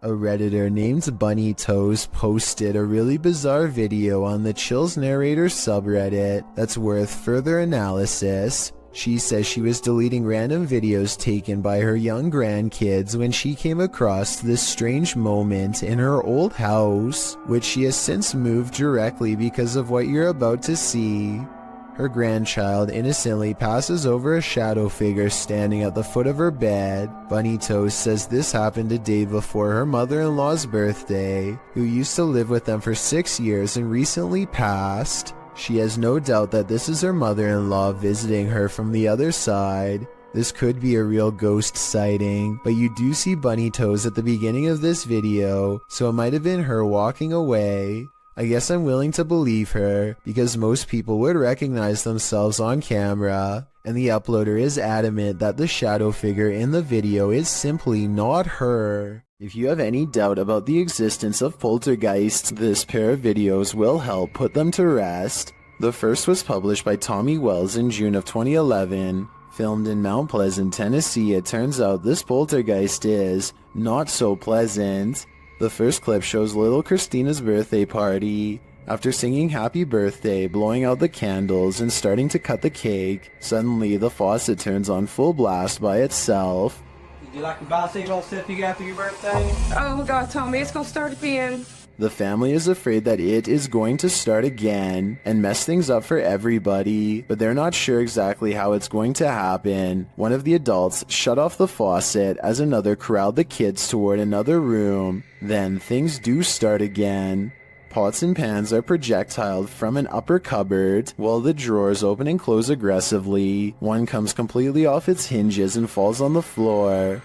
A Redditor named Bunny Toes posted a really bizarre video on the Chills Narrator subreddit that's worth further analysis. She says she was deleting random videos taken by her young grandkids when she came across this strange moment in her old house, which she has since moved directly because of what you're about to see. Her grandchild innocently passes over a shadow figure standing at the foot of her bed. Bunny Toes says this happened a day before her mother-in-law's birthday, who used to live with them for 6 years and recently passed. She has no doubt that this is her mother-in-law visiting her from the other side. This could be a real ghost sighting, but you do see Bunny Toes at the beginning of this video, so it might have been her walking away. I guess I'm willing to believe her, because most people would recognize themselves on camera, and the uploader is adamant that the shadow figure in the video is simply not her. If you have any doubt about the existence of poltergeists, this pair of videos will help put them to rest. The first was published by Tommy Wells in June of 2011. Filmed in Mount Pleasant, Tennessee, it turns out this poltergeist is not so pleasant. The first clip shows little Christina's birthday party. After singing happy birthday, blowing out the candles, and starting to cut the cake, suddenly the faucet turns on full blast by itself. Did you like your bicycle stuff you got for your birthday? Oh, God told me it's gonna start again. The family is afraid that it is going to start again and mess things up for everybody, but they're not sure exactly how it's going to happen. One of the adults shut off the faucet as another corralled the kids toward another room. Then things do start again. Pots and pans are projectiled from an upper cupboard, while the drawers open and close aggressively. One comes completely off its hinges and falls on the floor.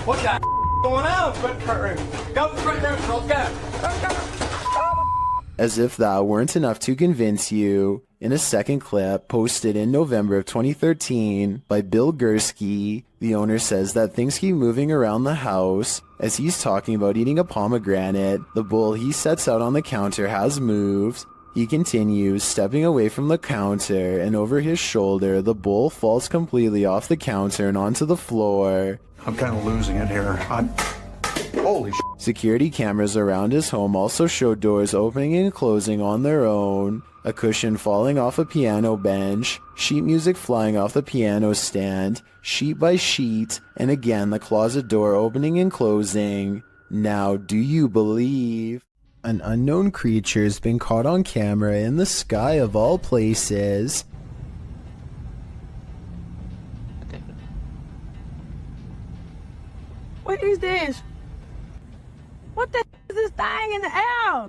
What the going on? Go to the front room, let's go. As if that weren't enough to convince you, in a second clip posted in November of 2013 by Bill Gursky, the owner says that things keep moving around the house. As he's talking about eating a pomegranate, the bowl he sets out on the counter has moved. He continues, stepping away from the counter, and over his shoulder, the bowl falls completely off the counter and onto the floor. I'm kind of losing it here. Holy sh**. Security cameras around his home also show doors opening and closing on their own, a cushion falling off a piano bench, sheet music flying off the piano stand, sheet by sheet, and again the closet door opening and closing. Now, do you believe? An unknown creature's been caught on camera in the sky of all places. What is this? What the is this thing in the air?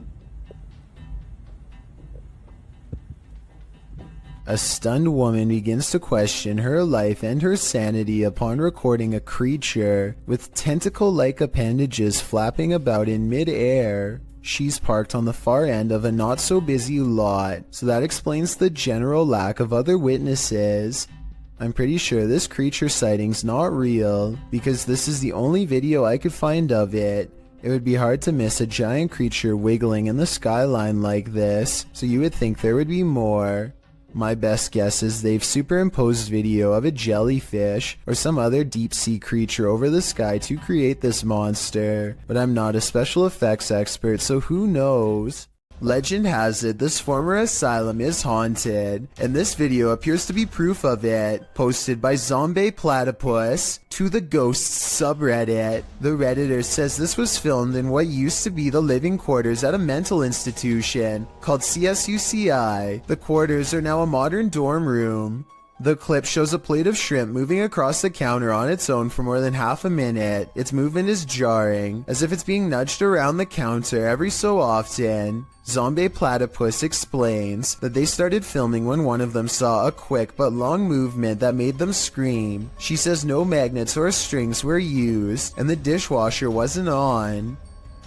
A stunned woman begins to question her life and her sanity upon recording a creature with tentacle-like appendages flapping about in mid-air. She's parked on the far end of a not-so-busy lot, so that explains the general lack of other witnesses. I'm pretty sure this creature sighting's not real, because this is the only video I could find of it. It would be hard to miss a giant creature wiggling in the skyline like this, so you would think there would be more. My best guess is they've superimposed video of a jellyfish or some other deep-sea creature over the sky to create this monster, but I'm not a special effects expert, so who knows? Legend has it this former asylum is haunted, and this video appears to be proof of it, posted by Zombie Platypus to the Ghosts subreddit. The Redditor says this was filmed in what used to be the living quarters at a mental institution called CSUCI. The quarters are now a modern dorm room. The clip shows a plate of shrimp moving across the counter on its own for more than half a minute. Its movement is jarring, as if it's being nudged around the counter every so often. Zombie Platypus explains that they started filming when one of them saw a quick but long movement that made them scream. She says no magnets or strings were used, and the dishwasher wasn't on.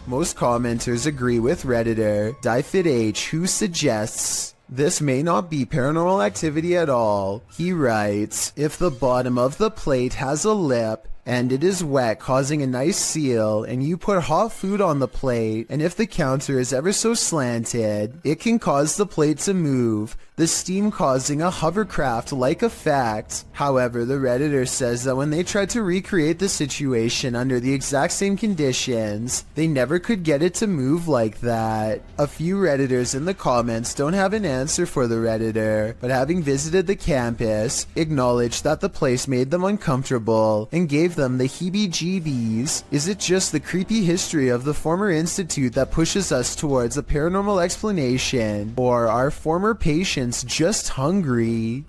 Most commenters agree with Redditor DieFitH, who suggests this may not be paranormal activity at all. He writes, if the bottom of the plate has a lip and it is wet, causing a nice seal, and you put hot food on the plate, and if the counter is ever so slanted, it can cause the plate to move, the steam causing a hovercraft-like effect. However, the Redditor says that when they tried to recreate the situation under the exact same conditions, they never could get it to move like that. A few Redditors in the comments don't have an answer for the Redditor, but having visited the campus, acknowledged that the place made them uncomfortable and gave them the heebie-jeebies. Is it just the creepy history of the former institute that pushes us towards a paranormal explanation, or are former patients just hungry?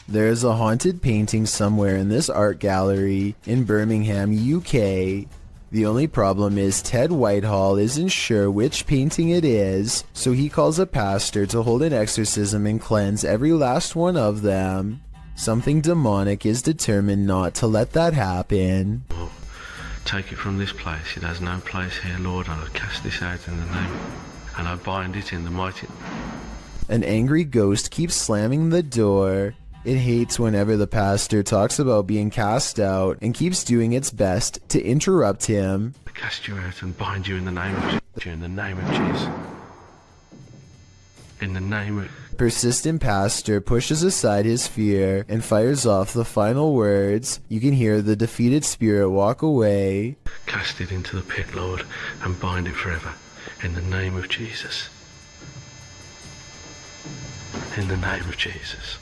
There's a haunted painting somewhere in this art gallery in Birmingham, UK. The only problem is Ted Whitehall isn't sure which painting it is, so he calls a pastor to hold an exorcism and cleanse every last one of them. Something demonic is determined not to let that happen. Oh, take it from this place. It has no place here, Lord, and I cast this out in the name, and I bind it in the mighty... An angry ghost keeps slamming the door. It hates whenever the pastor talks about being cast out and keeps doing its best to interrupt him. I cast you out and bind you in the name of Jesus. In the name of Jesus. In the name of... Persistent pastor pushes aside his fear and fires off the final words. You can hear the defeated spirit walk away. Cast it into the pit, Lord, and bind it forever. In the name of Jesus. In the name of Jesus.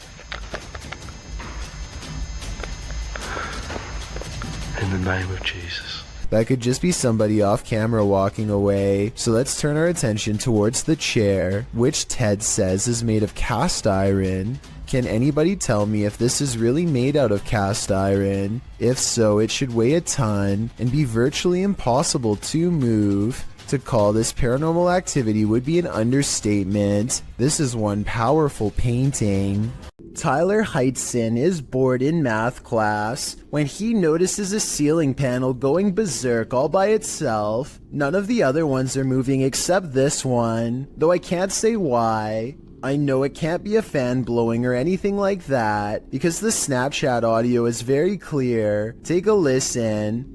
In the name of Jesus. That could just be somebody off camera walking away, so let's turn our attention towards the chair, which Ted says is made of cast iron. Can anybody tell me if this is really made out of cast iron? If so, it should weigh a ton and be virtually impossible to move. To call this paranormal activity would be an understatement. This is one powerful painting. Tyler Heitzson is bored in math class when he notices a ceiling panel going berserk all by itself. None of the other ones are moving except this one, though I can't say why. I know it can't be a fan blowing or anything like that, because the Snapchat audio is very clear. Take a listen.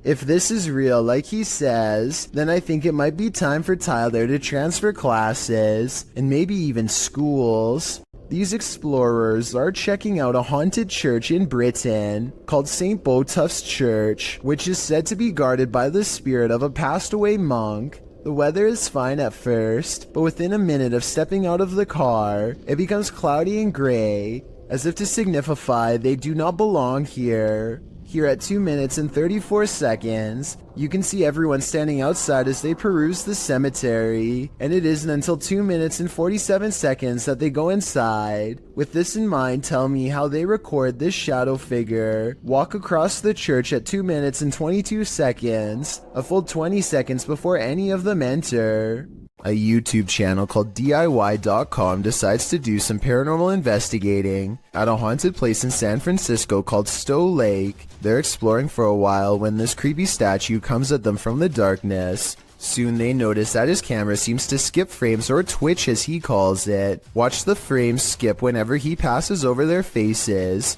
If this is real, like he says, then I think it might be time for Tyler to transfer classes, and maybe even schools. These explorers are checking out a haunted church in Britain called St. Botolph's Church, which is said to be guarded by the spirit of a passed away monk. The weather is fine at first, but within a minute of stepping out of the car, it becomes cloudy and gray, as if to signify they do not belong here. Here at 2 minutes and 34 seconds, you can see everyone standing outside as they peruse the cemetery, and it isn't until 2 minutes and 47 seconds that they go inside. With this in mind, tell me how they record this shadow figure walk across the church at 2 minutes and 22 seconds, a full 20 seconds before any of them enter. A YouTube channel called DIY.com decides to do some paranormal investigating at a haunted place in San Francisco called Stowe Lake. They're exploring for a while when this creepy statue comes at them from the darkness. Soon they notice that his camera seems to skip frames, or twitch as he calls it. Watch the frames skip whenever he passes over their faces.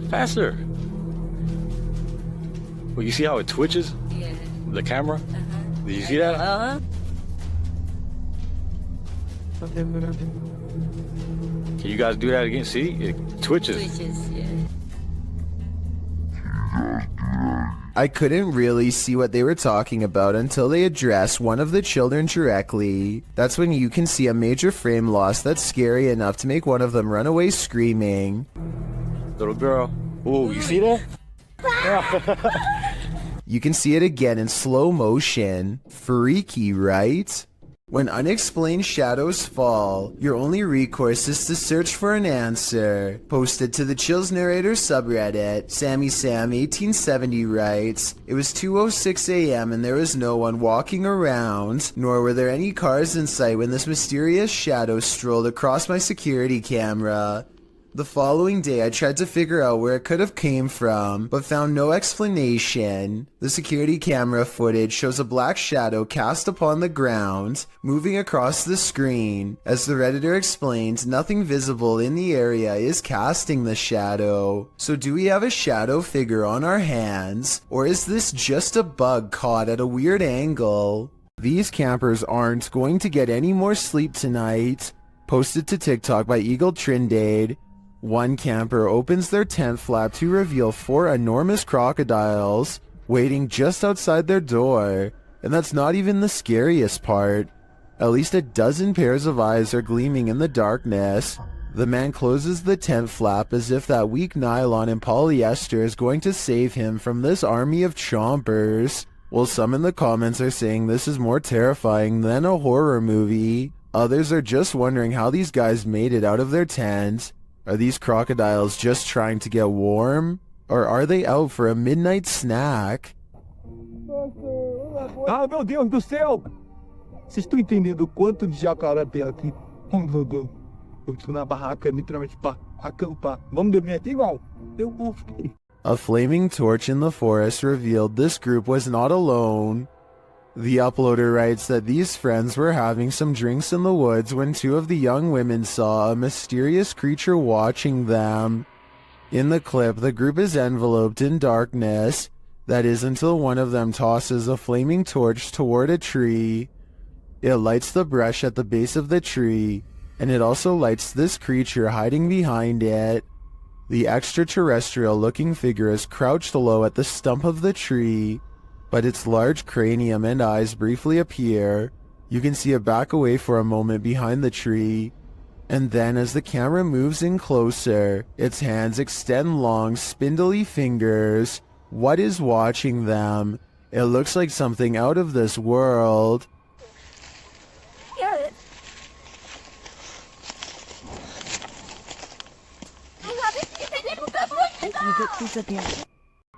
Pastor! Well, you see how it twitches? Yeah. The camera? Did you see that? Uh-huh. Can you guys do that again? See? It twitches. Twitches, yeah. I couldn't really see what they were talking about until they address one of the children directly. That's when you can see a major frame loss that's scary enough to make one of them run away screaming. Little girl. Ooh, you see that? You can see it again in slow motion. Freaky, right? When unexplained shadows fall, your only recourse is to search for an answer. Posted to the Chills Narrator subreddit, Sammy Sam 1870 writes, "It was 2:06 a.m. and there was no one walking around, nor were there any cars in sight when this mysterious shadow strolled across my security camera. The following day, I tried to figure out where it could have came from, but found no explanation. The security camera footage shows a black shadow cast upon the ground, moving across the screen. As the Redditor explains, nothing visible in the area is casting the shadow. So do we have a shadow figure on our hands, or is this just a bug caught at a weird angle? These campers aren't going to get any more sleep tonight. Posted to TikTok by Eagle Trindade. One camper opens their tent flap to reveal 4 enormous crocodiles waiting just outside their door. And that's not even the scariest part. At least a dozen pairs of eyes are gleaming in the darkness. The man closes the tent flap as if that weak nylon and polyester is going to save him from this army of chompers. While some in the comments are saying this is more terrifying than a horror movie, others are just wondering how these guys made it out of their tent. Are these crocodiles just trying to get warm? Or are they out for a midnight snack? Ah, meu Deus do céu! Vocês estão entendendo o quanto de jacaré tem aqui? Eu estou na barraca, literalmente, para acampar. Vamos dormir aqui igual? Eu vou. A flaming torch in the forest revealed this group was not alone. The uploader writes that these friends were having some drinks in the woods when 2 of the young women saw a mysterious creature watching them. In the clip, the group is enveloped in darkness. That is until one of them tosses a flaming torch toward a tree. It lights the brush at the base of the tree, and it also lights this creature hiding behind it. The extraterrestrial-looking figure is crouched low at the stump of the tree, but its large cranium and eyes briefly appear. You can see it back away for a moment behind the tree, and then as the camera moves in closer, its hands extend long, spindly fingers. What is watching them? It looks like something out of this world.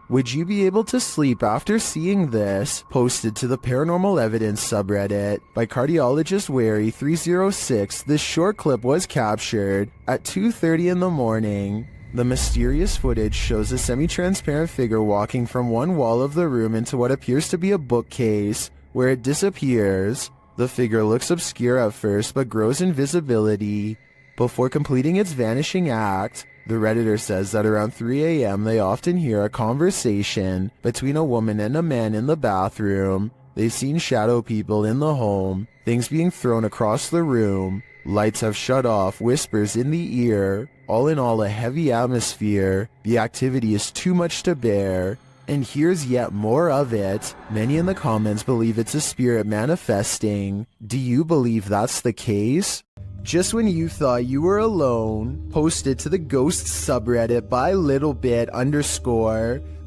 Would you be able to sleep after seeing this? Posted to the Paranormal Evidence subreddit by cardiologist Wary306, this short clip was captured at 2:30 in the morning. The mysterious footage shows a semi-transparent figure walking from one wall of the room into what appears to be a bookcase, where it disappears. The figure looks obscure at first but grows in visibility before completing its vanishing act. The Redditor says that around 3 a.m. they often hear a conversation between a woman and a man in the bathroom. They've seen shadow people in the home, things being thrown across the room, lights have shut off, whispers in the ear. All in all, a heavy atmosphere. The activity is too much to bear. And here's yet more of it. Many in the comments believe it's a spirit manifesting. Do you believe that's the case? Just when you thought you were alone, posted to the ghost subreddit by littlebit_,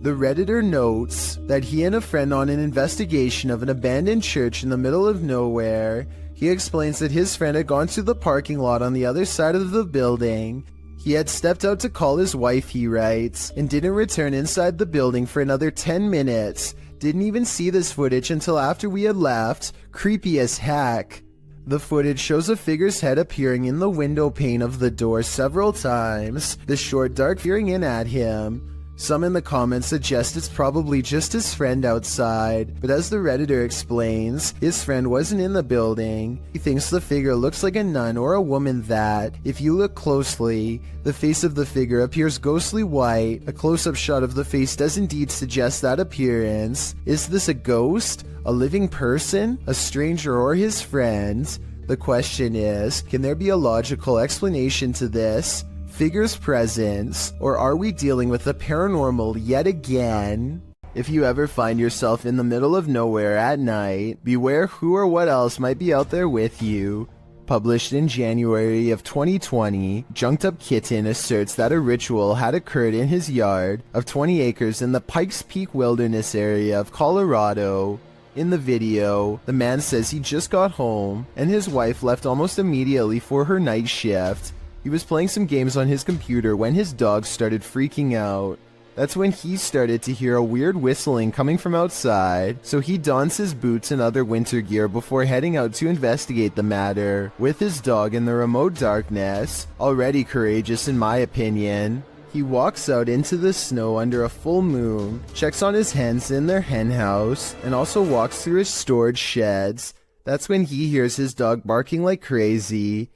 the Redditor notes that he and a friend on an investigation of an abandoned church in the middle of nowhere. He explains that his friend had gone to the parking lot on the other side of the building. He had stepped out to call his wife, he writes, and didn't return inside the building for another 10 minutes. Didn't even see this footage until after we had left. Creepy as heck. The footage shows a figure's head appearing in the window pane of the door several times, the short dark peering in at him. Some in the comments suggest it's probably just his friend outside, but as the Redditor explains, his friend wasn't in the building. He thinks the figure looks like a nun or a woman that, if you look closely, the face of the figure appears ghostly white. A close-up shot of the face does indeed suggest that appearance. Is this a ghost? A living person? A stranger or his friend? The question is, can there be a logical explanation to this figure's presence, or are we dealing with the paranormal yet again? If you ever find yourself in the middle of nowhere at night, beware who or what else might be out there with you. Published in January of 2020, Junked Up Kitten asserts that a ritual had occurred in his yard of 20 acres in the Pikes Peak Wilderness area of Colorado. In the video, the man says he just got home, and his wife left almost immediately for her night shift. He was playing some games on his computer when his dog started freaking out. That's when he started to hear a weird whistling coming from outside, so he dons his boots and other winter gear before heading out to investigate the matter, with his dog in the remote darkness, already courageous in my opinion. He walks out into the snow under a full moon, checks on his hens in their hen house, and also walks through his storage sheds. That's when he hears his dog barking like crazy.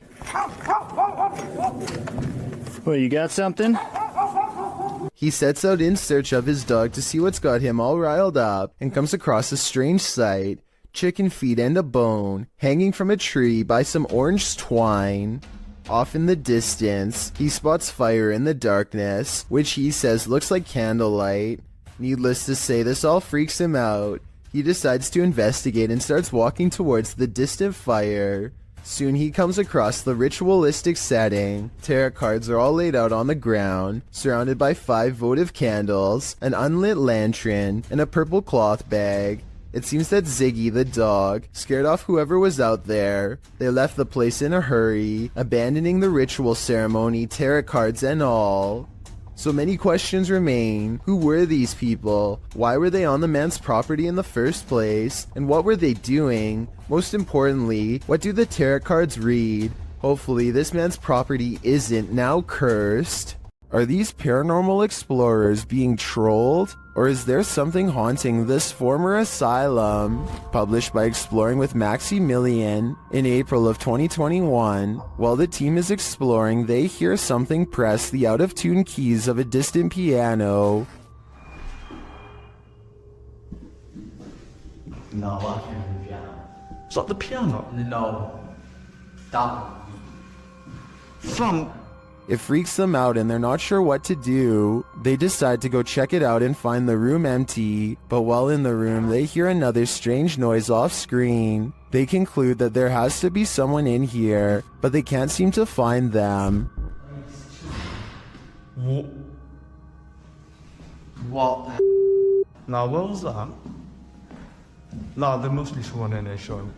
Well, you got something? He sets out in search of his dog to see what's got him all riled up and comes across a strange sight. Chicken feet and a bone hanging from a tree by some orange twine. Off in the distance, he spots fire in the darkness, which he says looks like candlelight. Needless to say, this all freaks him out. He decides to investigate and starts walking towards the distant fire. Soon he comes across the ritualistic setting. Tarot cards are all laid out on the ground, surrounded by 5 votive candles, an unlit lantern, and a purple cloth bag. It seems that Ziggy the dog scared off whoever was out there. They left the place in a hurry, abandoning the ritual ceremony, tarot cards and all. So many questions remain. Who were these people? Why were they on the man's property in the first place? And what were they doing? Most importantly, what do the tarot cards read? Hopefully this man's property isn't now cursed. Are these paranormal explorers being trolled? Or is there something haunting this former asylum? Published by Exploring with Maximilian in April of 2021. While the team is exploring, they hear something press the out-of-tune keys of a distant piano. No, I can't hear the piano. Is that the piano? No. Stop. From... It freaks them out and they're not sure what to do. They decide to go check it out and find the room empty, but while in the room they hear another strange noise off screen. They conclude that there has to be someone in here, but they can't seem to find them. What? Now, what was that? No, there must be someone in there, Sean.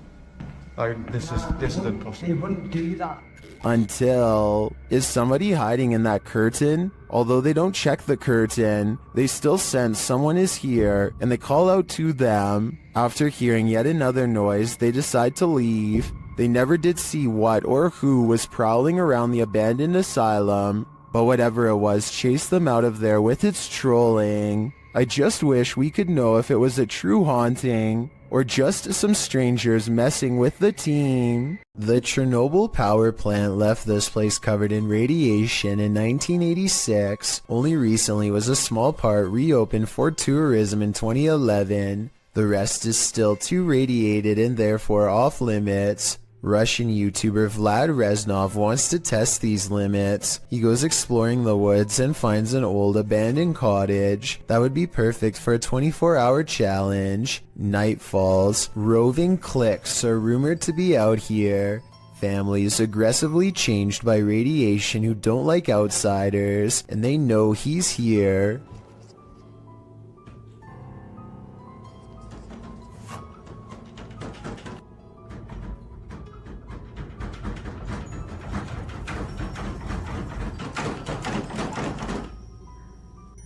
Like, this is the person. They wouldn't do that. Until, is somebody hiding in that curtain? Although they don't check the curtain, they still sense someone is here and they call out to them. After hearing yet another noise, they decide to leave. They never did see what or who was prowling around the abandoned asylum, but whatever it was chased them out of there with its trolling. I just wish we could know if it was a true haunting or just some strangers messing with the team. The Chernobyl power plant left this place covered in radiation in 1986. Only recently was a small part reopened for tourism in 2011. The rest is still too radiated and therefore off limits. Russian YouTuber Vlad Reznov wants to test these limits. He goes exploring the woods and finds an old abandoned cottage. That would be perfect for a 24-hour challenge. Night falls. Roving cliques are rumored to be out here. Families aggressively changed by radiation who don't like outsiders, and they know he's here.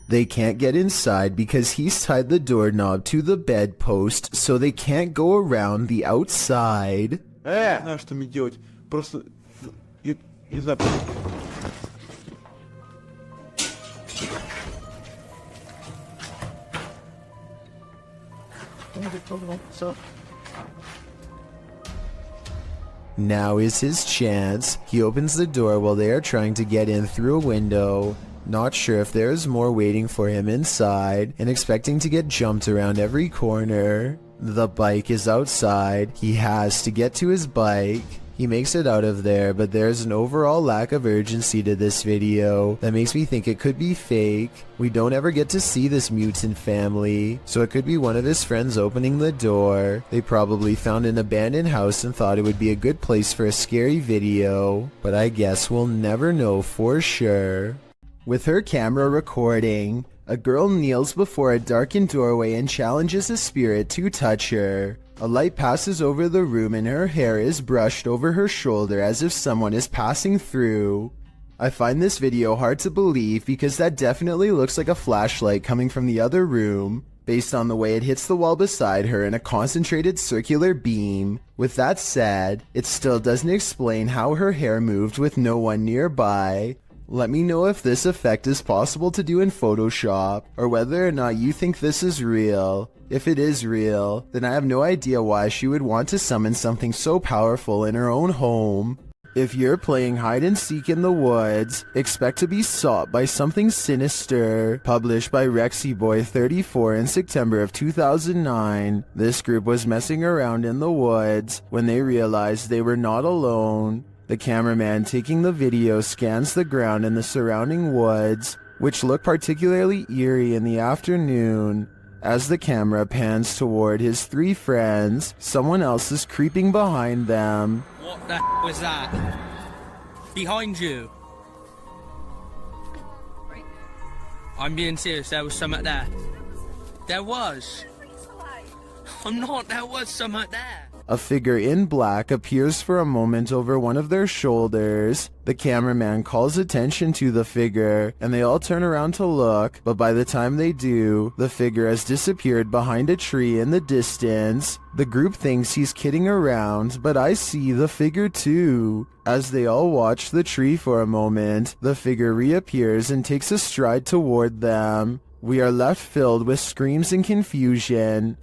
They can't get inside because he's tied the doorknob to the bedpost, so they can't go around the outside. Знаешь, что мне делать? Просто... Я не знаю... Now is his chance. He opens the door while they are trying to get in through a window. Not sure if there is more waiting for him inside, and expecting to get jumped around every corner. The bike is outside. He has to get to his bike. He makes it out of there, but there's an overall lack of urgency to this video that makes me think it could be fake. We don't ever get to see this mutant family, so it could be one of his friends opening the door. They probably found an abandoned house and thought it would be a good place for a scary video, but I guess we'll never know for sure. With her camera recording, a girl kneels before a darkened doorway and challenges a spirit to touch her. A light passes over the room and her hair is brushed over her shoulder as if someone is passing through. I find this video hard to believe because that definitely looks like a flashlight coming from the other room, based on the way it hits the wall beside her in a concentrated circular beam. With that said, it still doesn't explain how her hair moved with no one nearby. Let me know if this effect is possible to do in Photoshop, or whether or not you think this is real. If it is real, then I have no idea why she would want to summon something so powerful in her own home. If you're playing hide and seek in the woods, expect to be sought by something sinister. Published by RexyBoy34 in September of 2009, this group was messing around in the woods when they realized they were not alone. The cameraman taking the video scans the ground in the surrounding woods, which look particularly eerie in the afternoon. As the camera pans toward his three friends, someone else is creeping behind them. What the was that? Behind you. I'm being serious, there was something there. There was. I'm not, there was something there. A figure in black appears for a moment over one of their shoulders. The cameraman calls attention to the figure, and they all turn around to look, but by the time they do, the figure has disappeared behind a tree in the distance. The group thinks he's kidding around, but I see the figure too. As they all watch the tree for a moment, the figure reappears and takes a stride toward them. We are left filled with screams and confusion.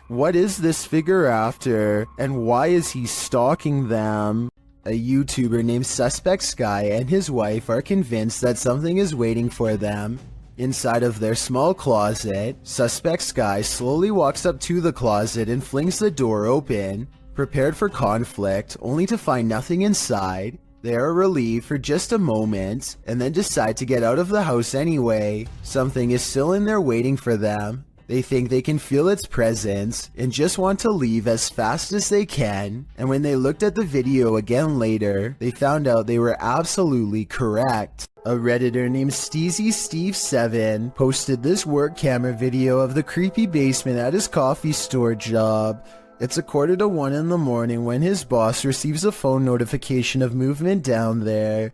What is this figure after, and why is he stalking them? A YouTuber named Suspect Sky and his wife are convinced that something is waiting for them. Inside of their small closet, Suspect Sky slowly walks up to the closet and flings the door open, prepared for conflict, only to find nothing inside. They are relieved for just a moment, and then decide to get out of the house anyway. Something is still in there waiting for them. They think they can feel its presence, and just want to leave as fast as they can. And when they looked at the video again later, they found out they were absolutely correct. A Redditor named SteezySteve7 posted this work camera video of the creepy basement at his coffee store job. It's 1:45 in the morning when his boss receives a phone notification of movement down there.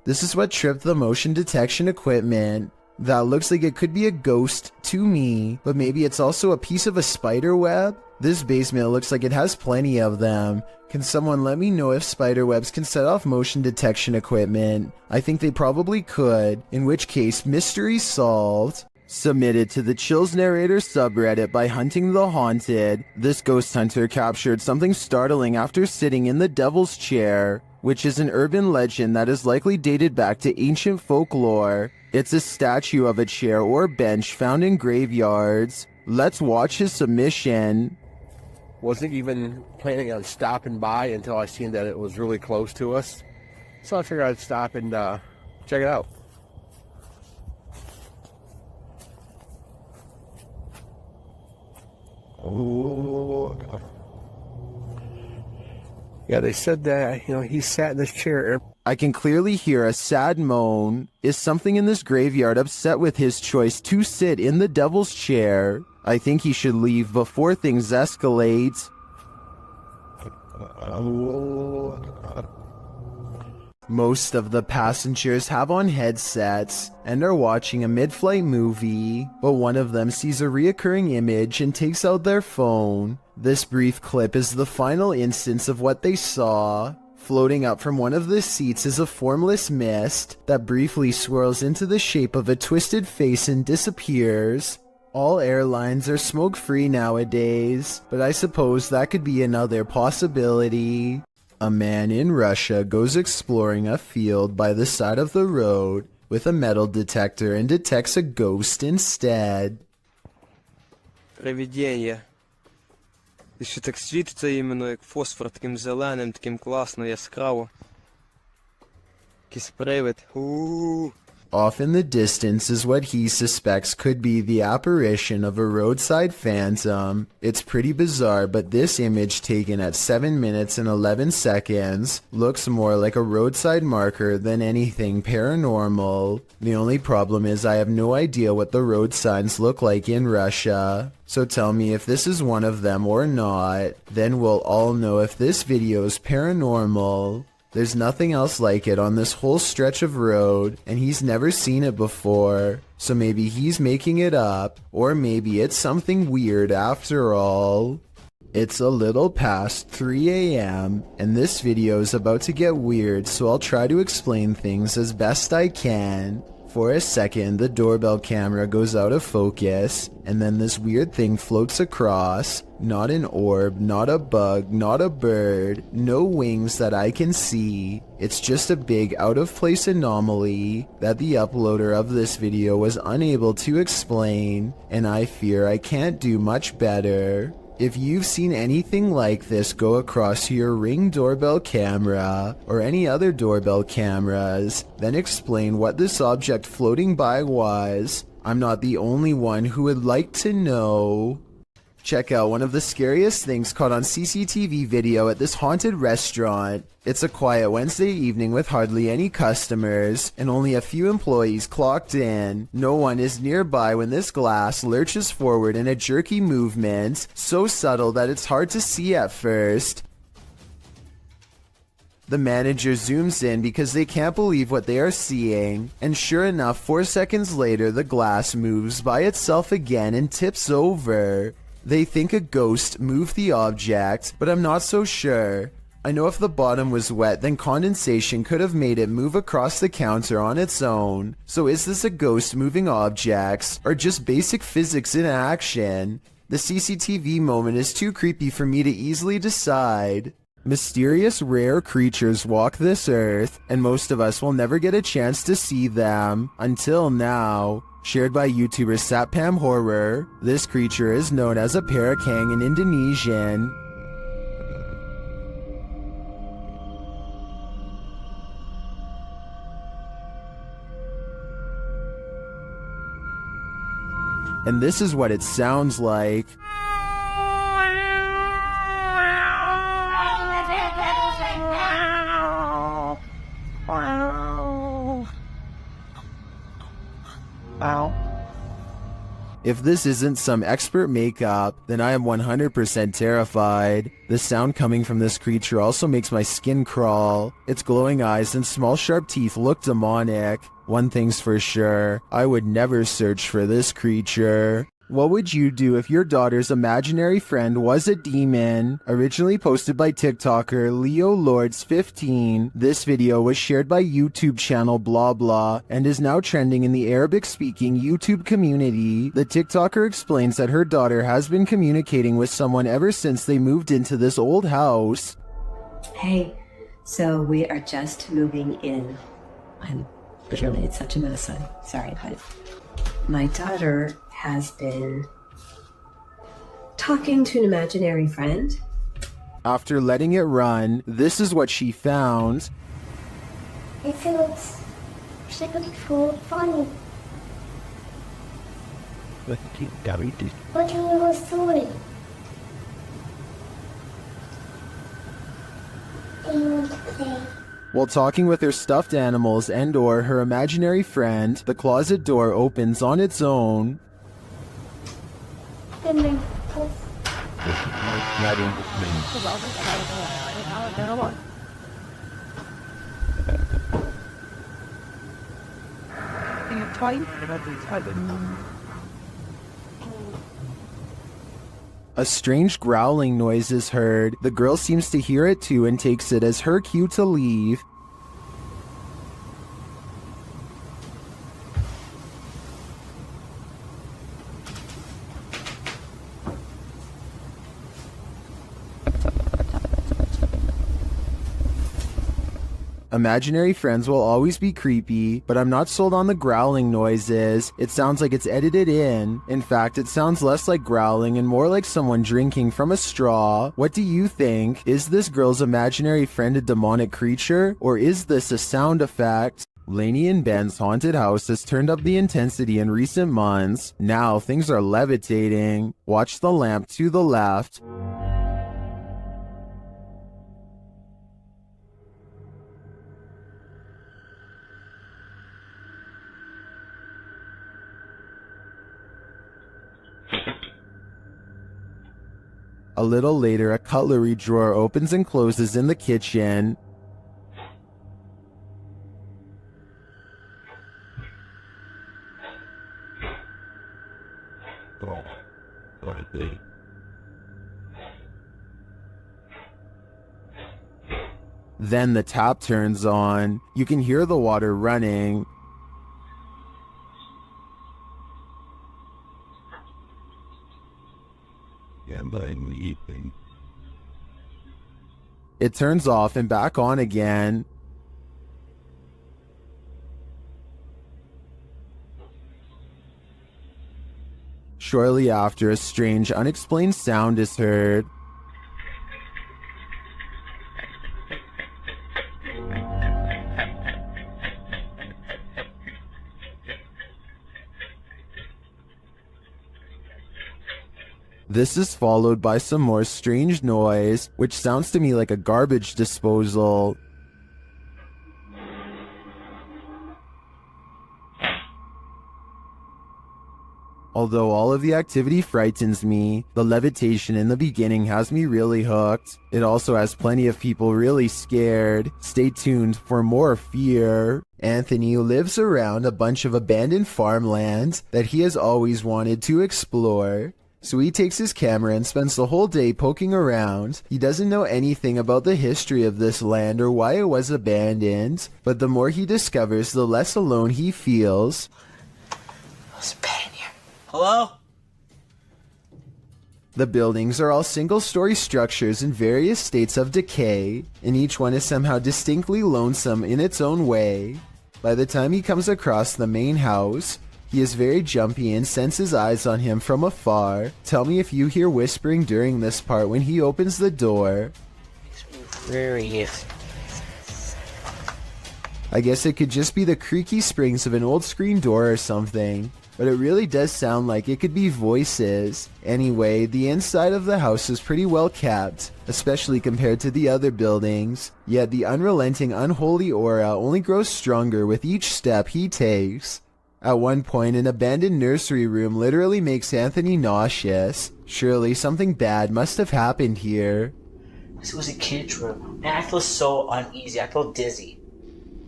This is what tripped the motion detection equipment. That looks like it could be a ghost to me, but maybe it's also a piece of a spider web? This basement looks like it has plenty of them. Can someone let me know if spider webs can set off motion detection equipment? I think they probably could, in which case mystery solved. Submitted to the Chills Narrator subreddit by Hunting the Haunted, this ghost hunter captured something startling after sitting in the Devil's Chair, which is an urban legend that is likely dated back to ancient folklore. It's a statue of a chair or bench found in graveyards. Let's watch his submission. Wasn't even planning on stopping by until I seen that it was really close to us. So I figured I'd stop and check it out. Oh, God. Yeah, they said that, he sat in this chair. I can clearly hear a sad moan. Is something in this graveyard upset with his choice to sit in the Devil's Chair? I think he should leave before things escalate. Most of the passengers have on headsets and are watching a mid-flight movie, but one of them sees a reoccurring image and takes out their phone. This brief clip is the final instance of what they saw. Floating up from one of the seats is a formless mist that briefly swirls into the shape of a twisted face and disappears. All airlines are smoke-free nowadays, but I suppose that could be another possibility. A man in Russia goes exploring a field by the side of the road with a metal detector and detects a ghost instead. Привидіння. І ще так світиться іменно як фосфор, таким зеленим, таким класно, яскраво. Якийсь привид. Off in the distance is what he suspects could be the apparition of a roadside phantom. It's pretty bizarre, but this image taken at 7 minutes and 11 seconds looks more like a roadside marker than anything paranormal. The only problem is I have no idea what the road signs look like in Russia. So tell me if this is one of them or not, then we'll all know if this video is paranormal. There's nothing else like it on this whole stretch of road, and he's never seen it before. So maybe he's making it up, or maybe it's something weird after all. It's a little past 3 a.m. and this video is about to get weird, so I'll try to explain things as best I can. For a second, the doorbell camera goes out of focus, and then this weird thing floats across. Not an orb, not a bug, not a bird, no wings that I can see. It's just a big out-of-place anomaly that the uploader of this video was unable to explain, and I fear I can't do much better. If you've seen anything like this go across your Ring doorbell camera or any other doorbell cameras, then explain what this object floating by was. I'm not the only one who would like to know. Check out one of the scariest things caught on CCTV video at this haunted restaurant. It's a quiet Wednesday evening with hardly any customers and only a few employees clocked in. No one is nearby when this glass lurches forward in a jerky movement, so subtle that it's hard to see at first. The manager zooms in because they can't believe what they are seeing, and sure enough, 4 seconds later the glass moves by itself again and tips over. They think a ghost moved the object, but I'm not so sure. I know if the bottom was wet, then condensation could have made it move across the counter on its own. So is this a ghost moving objects, or just basic physics in action? The CCTV moment is too creepy for me to easily decide. Mysterious rare creatures walk this earth, and most of us will never get a chance to see them, until now. Shared by YouTuber Satpam Horror, this creature is known as a parakang in Indonesian. And this is what it sounds like. Ow. If this isn't some expert makeup, then I am 100% terrified. The sound coming from this creature also makes my skin crawl. Its glowing eyes and small sharp teeth look demonic. One thing's for sure, I would never search for this creature. What would you do if your daughter's imaginary friend was a demon? Originally posted by TikToker Leo Lords 15, this video was shared by YouTube channel blah blah and is now trending in the Arabic-speaking YouTube community. The TikToker explains that her daughter has been communicating with someone ever since they moved into this old house. Hey, so we are just moving in. I'm literally, it's such a mess. I'm sorry, but my daughter has been talking to an imaginary friend. After letting it run, this is what she found. It feels so funny. What is your story? While talking with her stuffed animals and or her imaginary friend, the closet door opens on its own. A strange growling noise is heard. The girl seems to hear it too and takes it as her cue to leave. Imaginary friends will always be creepy, but I'm not sold on the growling noises. It sounds like it's edited in. In fact, it sounds less like growling and more like someone drinking from a straw. What do you think? Is this girl's imaginary friend a demonic creature, or is this a sound effect? Lainey and Ben's haunted house has turned up the intensity in recent months. Now things are levitating. Watch the lamp to the left. A little later, a cutlery drawer opens and closes in the kitchen. Then the tap turns on. You can hear the water running. It turns off and back on again. Shortly after, a strange, unexplained sound is heard. This is followed by some more strange noise, which sounds to me like a garbage disposal. Although all of the activity frightens me, the levitation in the beginning has me really hooked. It also has plenty of people really scared. Stay tuned for more fear. Anthony lives around a bunch of abandoned farmland that he has always wanted to explore. So he takes his camera and spends the whole day poking around. He doesn't know anything about the history of this land or why it was abandoned, but the more he discovers, the less alone he feels. There's a bed in here. Hello? The buildings are all single-story structures in various states of decay, and each one is somehow distinctly lonesome in its own way. By the time he comes across the main house, he is very jumpy and senses eyes on him from afar. Tell me if you hear whispering during this part when he opens the door. I guess it could just be the creaky springs of an old screen door or something, but it really does sound like it could be voices. Anyway, the inside of the house is pretty well kept, especially compared to the other buildings, yet the unrelenting unholy aura only grows stronger with each step he takes. At one point, an abandoned nursery room literally makes Anthony nauseous. Surely something bad must have happened here. This was a kid's room, and I feel so uneasy. I feel dizzy.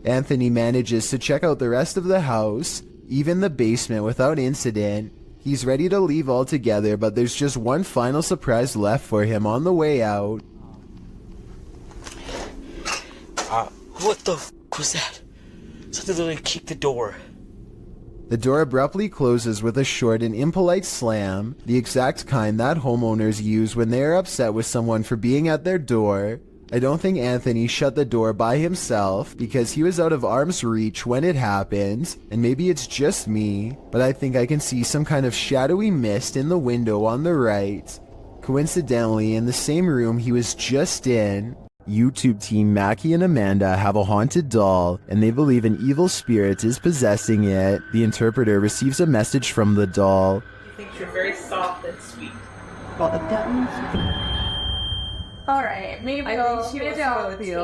Anthony manages to check out the rest of the house, even the basement, without incident. He's ready to leave altogether, but there's just one final surprise left for him on the way out. What the f*** was that? Something literally kicked the door. The door abruptly closes with a short and impolite slam, the exact kind that homeowners use when they are upset with someone for being at their door. I don't think Anthony shut the door by himself because he was out of arm's reach when it happened, and maybe it's just me, but I think I can see some kind of shadowy mist in the window on the right. Coincidentally, in the same room he was just in, YouTube team Mackie and Amanda have a haunted doll, and they believe an evil spirit is possessing it. The interpreter receives a message from the doll. She thinks you're very soft and sweet. Well, that alright, maybe I'll go with you.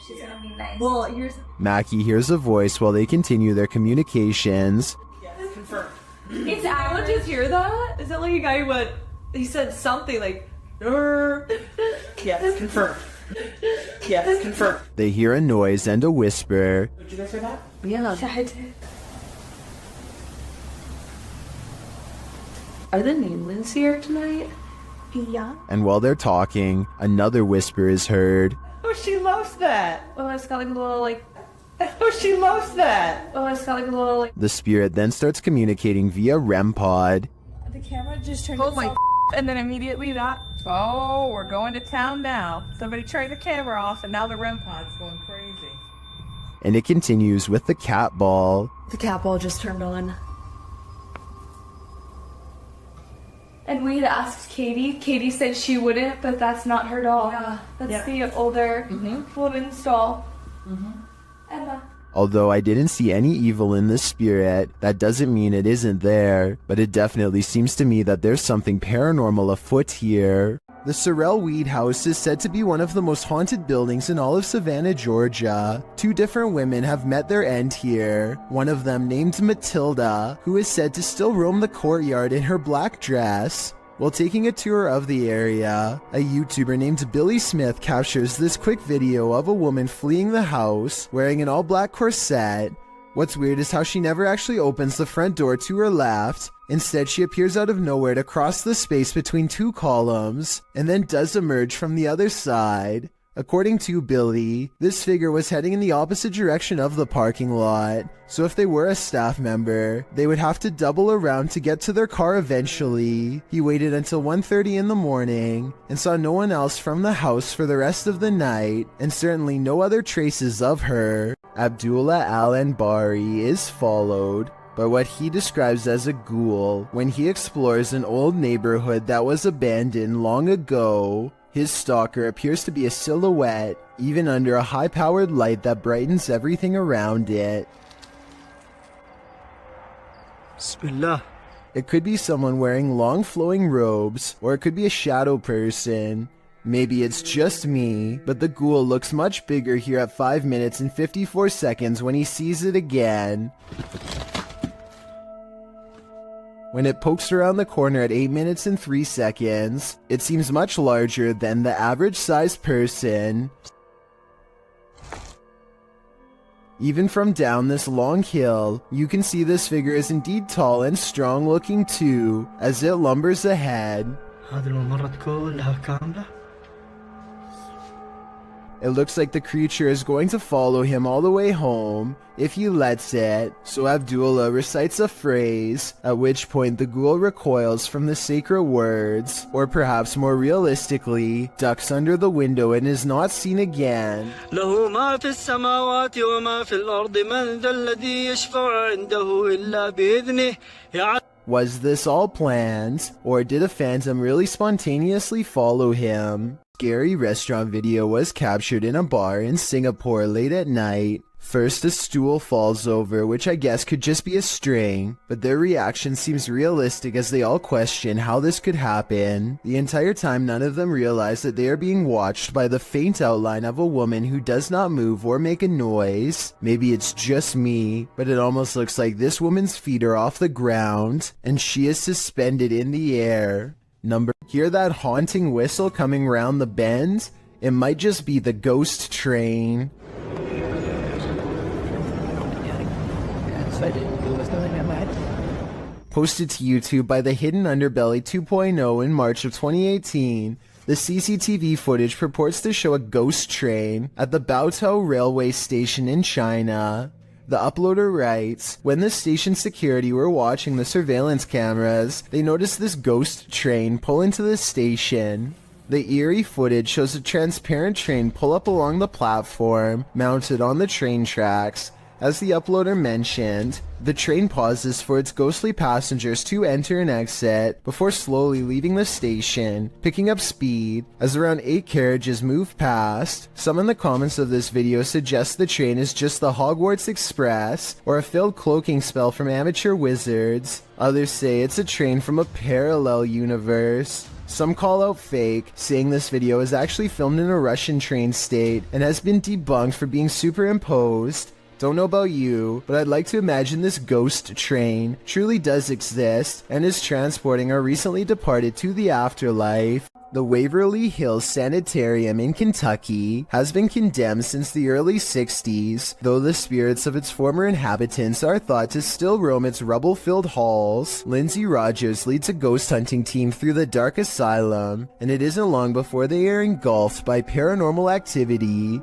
She's gonna be nice. Well, here's... Mackie hears a voice while they continue their communications. Yes, confirmed. It's Alan, did you hear that? Is that like a guy who went... He said something like... Yes, confirmed. Yes, confirmed. They hear a noise and a whisper. Did you guys hear that? Yeah, I did. Are the Namelins here tonight? Yeah. And while they're talking, another whisper is heard. Oh, she loves that. Oh, it's got like a little like... Oh, she loves that. Oh, it's got like a little like... The spirit then starts communicating via REM pod. The camera just turned Oh my itself and then immediately that... Oh, we're going to town now. Somebody turned the camera off and now the REM pod's going crazy. And it continues with the cat ball. The cat ball just turned on. And we had asked Katie. Katie said she wouldn't, but that's not her doll. Yeah. That's the older wooden doll. Mm-hmm. And Although I didn't see any evil in the spirit, that doesn't mean it isn't there, but it definitely seems to me that there's something paranormal afoot here. The Sorrel Weed House is said to be one of the most haunted buildings in all of Savannah, Georgia. 2 different women have met their end here, one of them named Matilda, who is said to still roam the courtyard in her black dress. While taking a tour of the area, a YouTuber named Billy Smith captures this quick video of a woman fleeing the house, wearing an all-black corset. What's weird is how she never actually opens the front door to her left. Instead, she appears out of nowhere to cross the space between 2 columns, and then does emerge from the other side. According to Billy, this figure was heading in the opposite direction of the parking lot, so if they were a staff member, they would have to double around to get to their car eventually. He waited until 1:30 in the morning, and saw no one else from the house for the rest of the night, and certainly no other traces of her. Abdullah Al-Anbari is followed by what he describes as a ghoul when he explores an old neighborhood that was abandoned long ago. His stalker appears to be a silhouette, even under a high-powered light that brightens everything around it. Bismillah. It could be someone wearing long flowing robes, or it could be a shadow person. Maybe it's just me, but the ghoul looks much bigger here at 5 minutes and 54 seconds when he sees it again. When it pokes around the corner at 8 minutes and 3 seconds, it seems much larger than the average sized person. Even from down this long hill, you can see this figure is indeed tall and strong looking too, as it lumbers ahead. It looks like the creature is going to follow him all the way home, if he lets it, so Abdullah recites a phrase, at which point the ghoul recoils from the sacred words, or perhaps more realistically, ducks under the window and is not seen again. Was this all planned, or did a phantom really spontaneously follow him? Scary restaurant video was captured in a bar in Singapore late at night. First, a stool falls over, which I guess could just be a string, but their reaction seems realistic as they all question how this could happen. The entire time, none of them realize that they are being watched by the faint outline of a woman who does not move or make a noise. Maybe it's just me, but it almost looks like this woman's feet are off the ground, and she is suspended in the air. Hear that haunting whistle coming round the bend? It might just be the ghost train. Posted to YouTube by the Hidden Underbelly 2.0 in March of 2018, the CCTV footage purports to show a ghost train at the Baotou railway station in China. The uploader writes, when the station security were watching the surveillance cameras, they noticed this ghost train pull into the station. The eerie footage shows a transparent train pull up along the platform, mounted on the train tracks. As the uploader mentioned, the train pauses for its ghostly passengers to enter and exit before slowly leaving the station, picking up speed as around 8 carriages move past. Some in the comments of this video suggest the train is just the Hogwarts Express or a failed cloaking spell from amateur wizards. Others say it's a train from a parallel universe. Some call out fake, saying this video is actually filmed in a Russian train state and has been debunked for being superimposed. Don't know about you, but I'd like to imagine this ghost train truly does exist and is transporting our recently departed to the afterlife. The Waverly Hills Sanitarium in Kentucky has been condemned since the early 60s, though the spirits of its former inhabitants are thought to still roam its rubble-filled halls. Lindsay Rogers leads a ghost hunting team through the dark asylum, and it isn't long before they are engulfed by paranormal activity.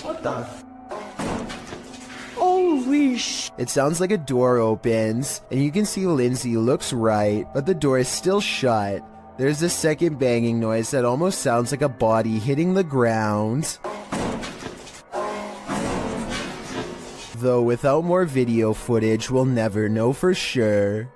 What the? It sounds like a door opens, and you can see Lindsay looks right, but the door is still shut. There's a second banging noise that almost sounds like a body hitting the ground. Though without more video footage, we'll never know for sure.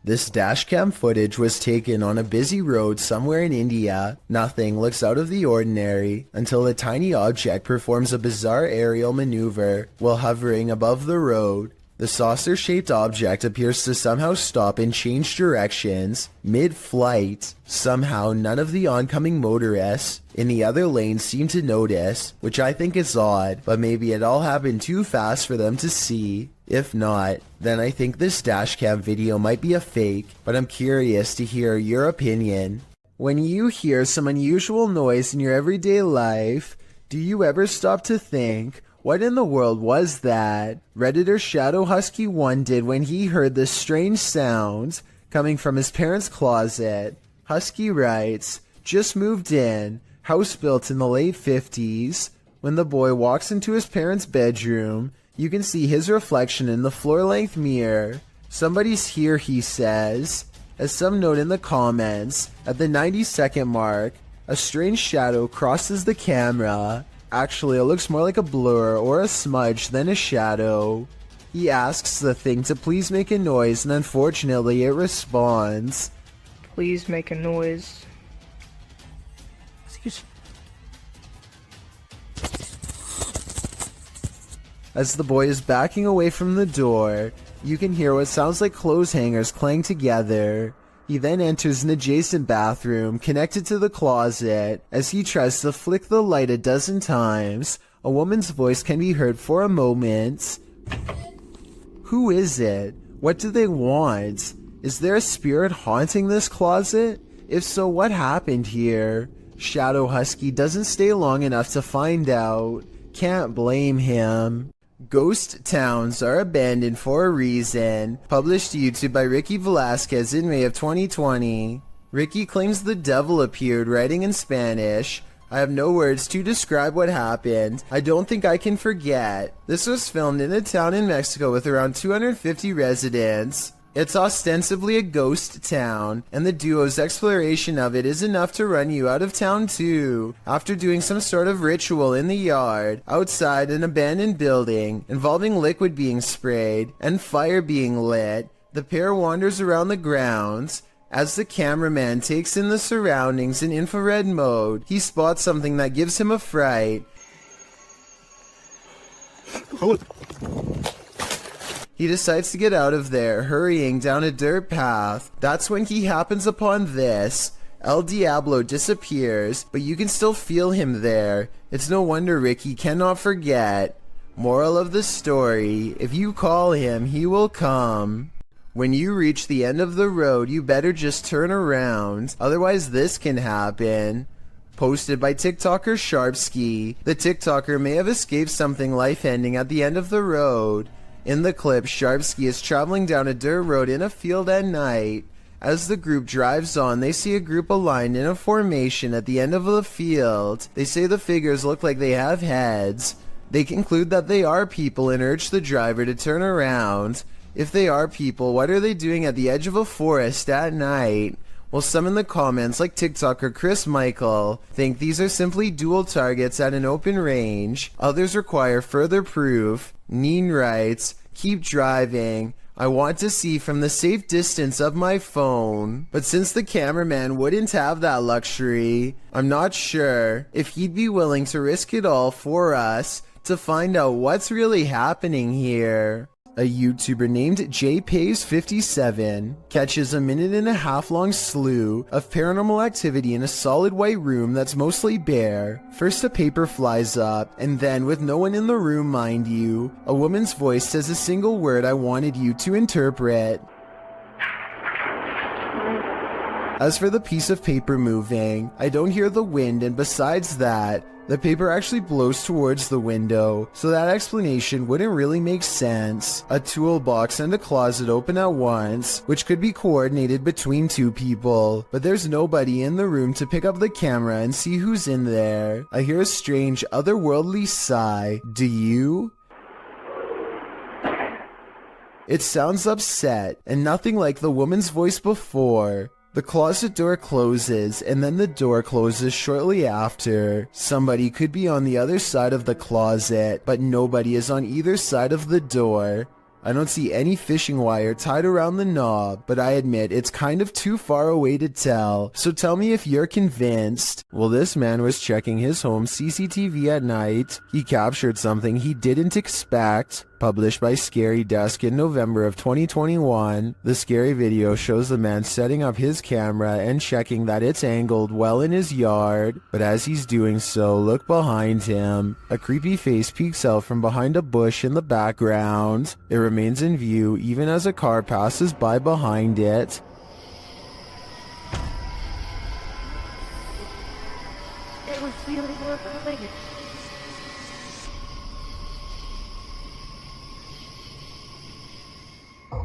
This dashcam footage was taken on a busy road somewhere in India. Nothing looks out of the ordinary until a tiny object performs a bizarre aerial maneuver while hovering above the road. The saucer-shaped object appears to somehow stop and change directions mid-flight. Somehow none of the oncoming motorists in the other lane seem to notice, which I think is odd, but maybe it all happened too fast for them to see. If not, then I think this dashcam video might be a fake, but I'm curious to hear your opinion. When you hear some unusual noise in your everyday life, do you ever stop to think, what in the world was that? Redditor Shadow Husky 1 did when he heard this strange sound coming from his parents' closet. Husky writes, just moved in, house built in the late 50s. When the boy walks into his parents' bedroom, you can see his reflection in the floor-length mirror. Somebody's here, he says. As some note in the comments, at the 90-second mark, a strange shadow crosses the camera. Actually, it looks more like a blur or a smudge than a shadow. He asks the thing to please make a noise, and unfortunately it responds. Please make a noise. As the boy is backing away from the door, you can hear what sounds like clothes hangers clang together. He then enters an adjacent bathroom connected to the closet. As he tries to flick the light a dozen times, a woman's voice can be heard for a moment. Who is it? What do they want? Is there a spirit haunting this closet? If so, what happened here? Shadow Husky doesn't stay long enough to find out. Can't blame him. Ghost Towns Are Abandoned for a Reason, published to YouTube by Ricky Velasquez in May of 2020. Ricky claims the devil appeared, writing in Spanish. I have no words to describe what happened. I don't think I can forget. This was filmed in a town in Mexico with around 250 residents. It's ostensibly a ghost town, and the duo's exploration of it is enough to run you out of town too. After doing some sort of ritual in the yard, outside an abandoned building, involving liquid being sprayed and fire being lit, the pair wanders around the grounds. As the cameraman takes in the surroundings in infrared mode, he spots something that gives him a fright. He decides to get out of there, hurrying down a dirt path. That's when he happens upon this. El Diablo disappears, but you can still feel him there. It's no wonder Ricky cannot forget. Moral of the story, if you call him, he will come. When you reach the end of the road, you better just turn around, otherwise this can happen. Posted by TikToker Sharpski. The TikToker may have escaped something life-ending at the end of the road. In the clip, Sharpski is traveling down a dirt road in a field at night. As the group drives on, they see a group aligned in a formation at the end of the field. They say the figures look like they have heads. They conclude that they are people and urge the driver to turn around. If they are people, what are they doing at the edge of a forest at night? Well, some in the comments, like TikToker Chris Michael, think these are simply dual targets at an open range. Others require further proof. Neen writes, keep driving. I want to see from the safe distance of my phone. But since the cameraman wouldn't have that luxury, I'm not sure if he'd be willing to risk it all for us to find out what's really happening here. A YouTuber named JPays57 catches a 1.5-minute long slew of paranormal activity in a solid white room that's mostly bare. First a paper flies up, and then, with no one in the room mind you, a woman's voice says a single word I wanted you to interpret. As for the piece of paper moving, I don't hear the wind, and besides that, the paper actually blows towards the window, so that explanation wouldn't really make sense. A toolbox and a closet open at once, which could be coordinated between two people, but there's nobody in the room to pick up the camera and see who's in there. I hear a strange, otherworldly sigh. Do you? It sounds upset, and nothing like the woman's voice before. The closet door closes, and then the door closes shortly after. Somebody could be on the other side of the closet, but nobody is on either side of the door. I don't see any fishing wire tied around the knob, but I admit it's kind of too far away to tell, so tell me if you're convinced. Well, this man was checking his home CCTV at night. He captured something he didn't expect. Published by Scary Desk in November of 2021, the scary video shows the man setting up his camera and checking that it's angled well in his yard. But as he's doing so, look behind him. A creepy face peeks out from behind a bush in the background. It remains in view even as a car passes by behind it. It was really worth it.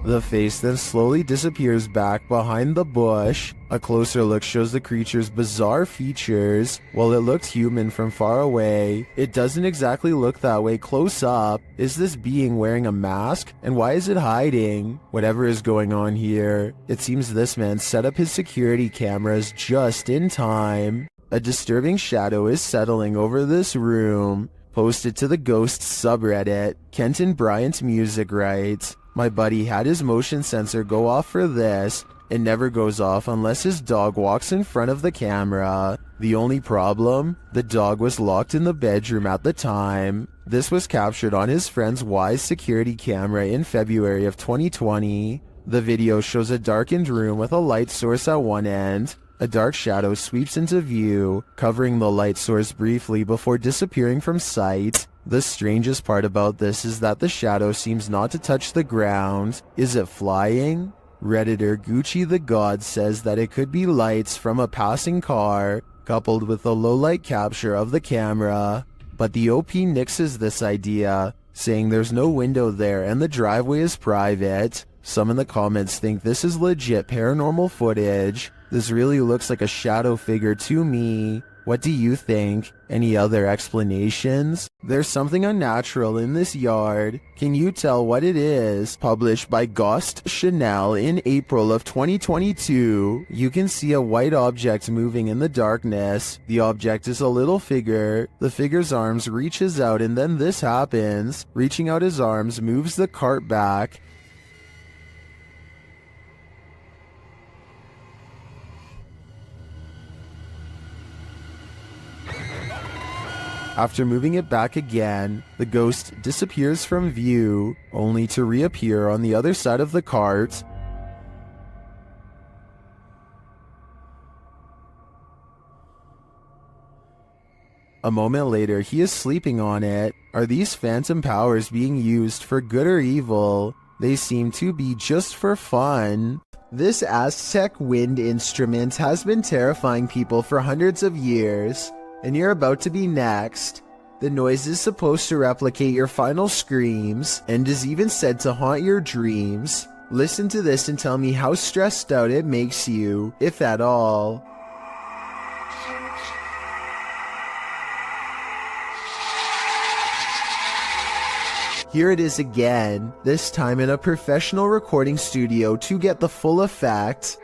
The face then slowly disappears back behind the bush. A closer look shows the creature's bizarre features. While it looked human from far away, it doesn't exactly look that way close up. Is this being wearing a mask? And why is it hiding? Whatever is going on here, it seems this man set up his security cameras just in time. A disturbing shadow is settling over this room. Posted to the Ghosts subreddit, Kenton Bryant Music writes, "My buddy had his motion sensor go off for this. It never goes off unless his dog walks in front of the camera. The only problem? The dog was locked in the bedroom at the time." This was captured on his friend's Wise security camera in February of 2020. The video shows a darkened room with a light source at one end. A dark shadow sweeps into view, covering the light source briefly before disappearing from sight. The strangest part about this is that the shadow seems not to touch the ground. Is it flying? Redditor Gucci the God says that it could be lights from a passing car, coupled with a low-light capture of the camera. But the OP nixes this idea, saying there's no window there and the driveway is private. Some in the comments think this is legit paranormal footage. This really looks like a shadow figure to me. What do you think? Any other explanations? There's something unnatural in this yard. Can you tell what it is? Published by Ghost Chanel in April of 2022. You can see a white object moving in the darkness. The object is a little figure. The figure's arms reaches out and then this happens. Reaching out his arms moves the cart back. After moving it back again, the ghost disappears from view, only to reappear on the other side of the cart. A moment later, he is sleeping on it. Are these phantom powers being used for good or evil? They seem to be just for fun. This Aztec wind instrument has been terrifying people for hundreds of years. And you're about to be next. The noise is supposed to replicate your final screams, and is even said to haunt your dreams. Listen to this and tell me how stressed out it makes you, if at all. Here it is again, this time in a professional recording studio to get the full effect.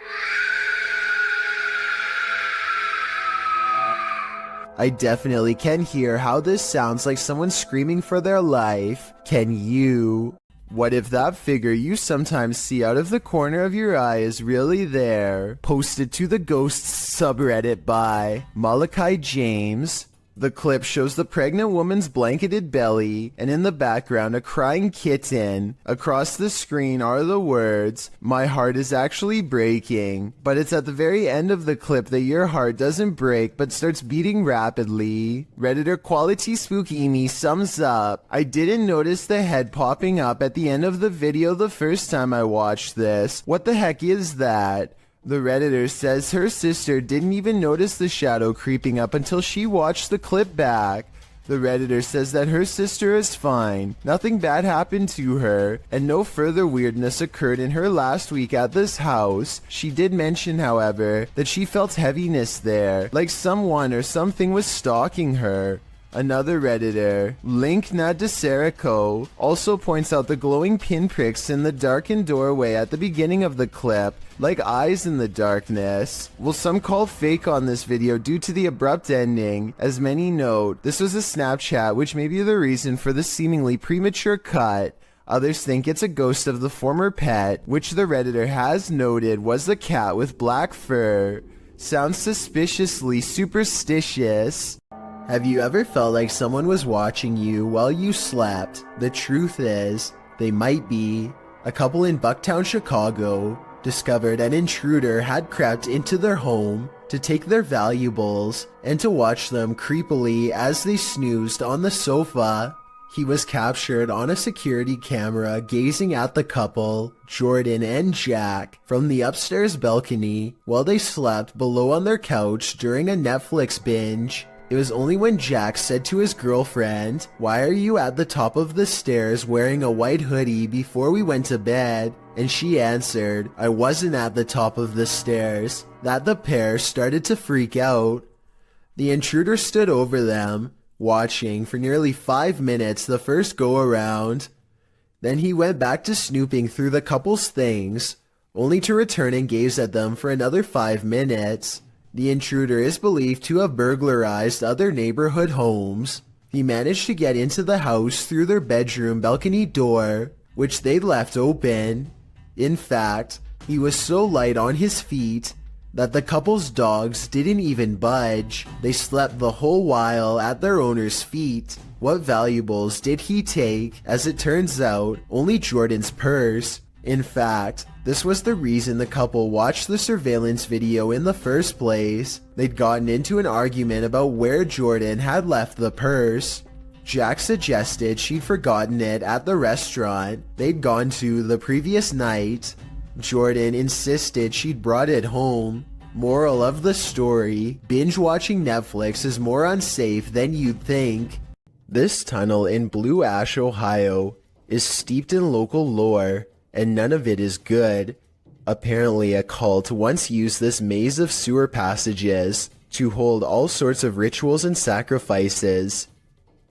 I definitely can hear how this sounds like someone screaming for their life. Can you? What if that figure you sometimes see out of the corner of your eye is really there? Posted to the Ghosts subreddit by Malachi James. The clip shows the pregnant woman's blanketed belly, and in the background a crying kitten. Across the screen are the words, "My heart is actually breaking." But it's at the very end of the clip that your heart doesn't break but starts beating rapidly. Redditor Quality Spookini sums up, "I didn't notice the head popping up at the end of the video the first time I watched this. What the heck is that?" The Redditor says her sister didn't even notice the shadow creeping up until she watched the clip back. The Redditor says that her sister is fine, nothing bad happened to her, and no further weirdness occurred in her last week at this house. She did mention, however, that she felt heaviness there, like someone or something was stalking her. Another Redditor, Linkna Deserico, also points out the glowing pinpricks in the darkened doorway at the beginning of the clip, like eyes in the darkness. Well, some call fake on this video due to the abrupt ending. As many note, this was a Snapchat, which may be the reason for the seemingly premature cut. Others think it's a ghost of the former pet, which the Redditor has noted was the cat with black fur. Sounds suspiciously superstitious. Have you ever felt like someone was watching you while you slept? The truth is, they might be. A couple in Bucktown, Chicago, discovered an intruder had crept into their home to take their valuables and to watch them creepily as they snoozed on the sofa. He was captured on a security camera gazing at the couple, Jordan and Jack, from the upstairs balcony while they slept below on their couch during a Netflix binge. It was only when Jack said to his girlfriend, "Why are you at the top of the stairs wearing a white hoodie before we went to bed?" and she answered, "I wasn't at the top of the stairs," that the pair started to freak out. The intruder stood over them, watching for nearly 5 minutes the first go-around. Then he went back to snooping through the couple's things, only to return and gaze at them for another 5 minutes. The intruder is believed to have burglarized other neighborhood homes. He managed to get into the house through their bedroom balcony door, which they'd left open. In fact, he was so light on his feet that the couple's dogs didn't even budge. They slept the whole while at their owner's feet. What valuables did he take? As it turns out, only Jordan's purse. In fact, this was the reason the couple watched the surveillance video in the first place. They'd gotten into an argument about where Jordan had left the purse. Jack suggested she'd forgotten it at the restaurant they'd gone to the previous night. Jordan insisted she'd brought it home. Moral of the story, binge watching Netflix is more unsafe than you'd think. This tunnel in Blue Ash, Ohio is steeped in local lore, and none of it is good. Apparently a cult once used this maze of sewer passages to hold all sorts of rituals and sacrifices.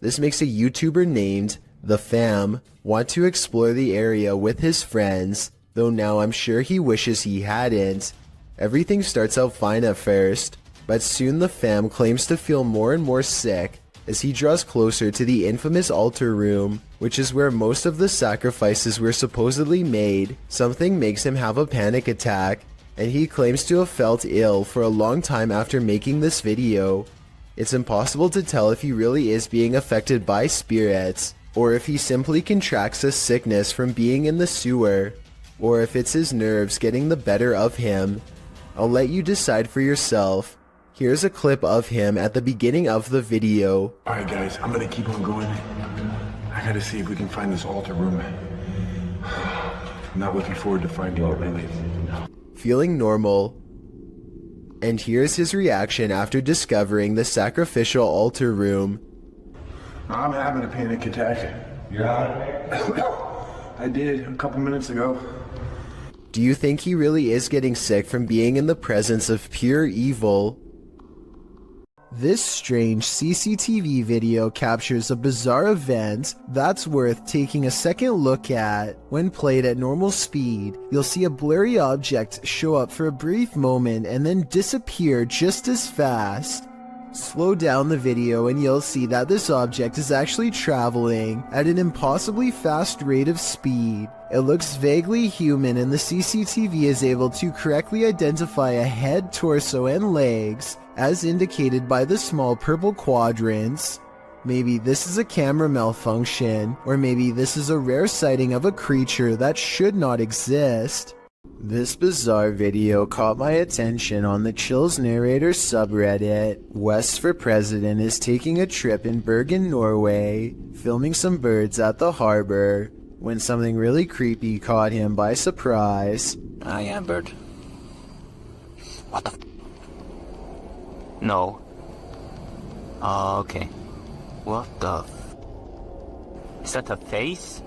This makes a YouTuber named The Fam want to explore the area with his friends, though now I'm sure he wishes he hadn't. Everything starts out fine at first, but soon the Fam claims to feel more and more sick as he draws closer to the infamous altar room, which is where most of the sacrifices were supposedly made. Something makes him have a panic attack, and he claims to have felt ill for a long time after making this video. It's impossible to tell if he really is being affected by spirits, or if he simply contracts a sickness from being in the sewer, or if it's his nerves getting the better of him. I'll let you decide for yourself. Here's a clip of him at the beginning of the video. Alright guys, I'm gonna keep on going. I gotta see if we can find this altar room. I'm not looking forward to finding it really. Feeling normal. And here's his reaction after discovering the sacrificial altar room. I'm having a panic attack. Yeah. I did a couple minutes ago. Do you think he really is getting sick from being in the presence of pure evil? This strange CCTV video captures a bizarre event that's worth taking a second look at. When played at normal speed, you'll see a blurry object show up for a brief moment and then disappear just as fast. Slow down the video and you'll see that this object is actually traveling at an impossibly fast rate of speed. It looks vaguely human and the CCTV is able to correctly identify a head, torso, and legs, as indicated by the small purple quadrants. Maybe this is a camera malfunction, or maybe this is a rare sighting of a creature that should not exist. This bizarre video caught my attention on the Chills Narrator subreddit. West for President is taking a trip in Bergen, Norway, filming some birds at the harbor, when something really creepy caught him by surprise. I am bird. What the No. Okay. What the Is that a face?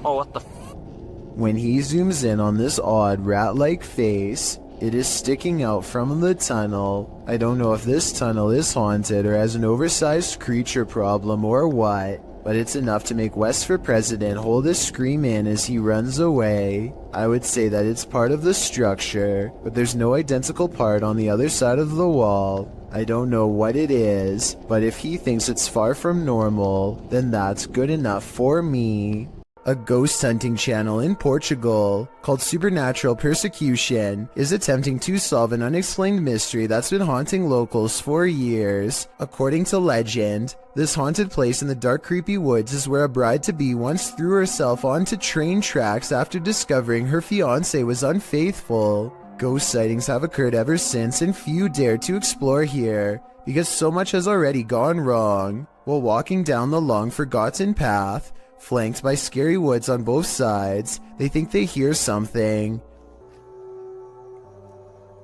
Oh, what the When he zooms in on this odd rat-like face, it is sticking out from the tunnel. I don't know if this tunnel is haunted or has an oversized creature problem or what, but it's enough to make West for President hold his scream in as he runs away. I would say that it's part of the structure, but there's no identical part on the other side of the wall. I don't know what it is, but if he thinks it's far from normal, then that's good enough for me. A ghost hunting channel in Portugal called Supernatural Persecution is attempting to solve an unexplained mystery that's been haunting locals for years. According to legend, this haunted place in the dark, creepy woods is where a bride-to-be once threw herself onto train tracks after discovering her fiancé was unfaithful. Ghost sightings have occurred ever since, and few dare to explore here because so much has already gone wrong. While walking down the long forgotten path, flanked by scary woods on both sides, they think they hear something.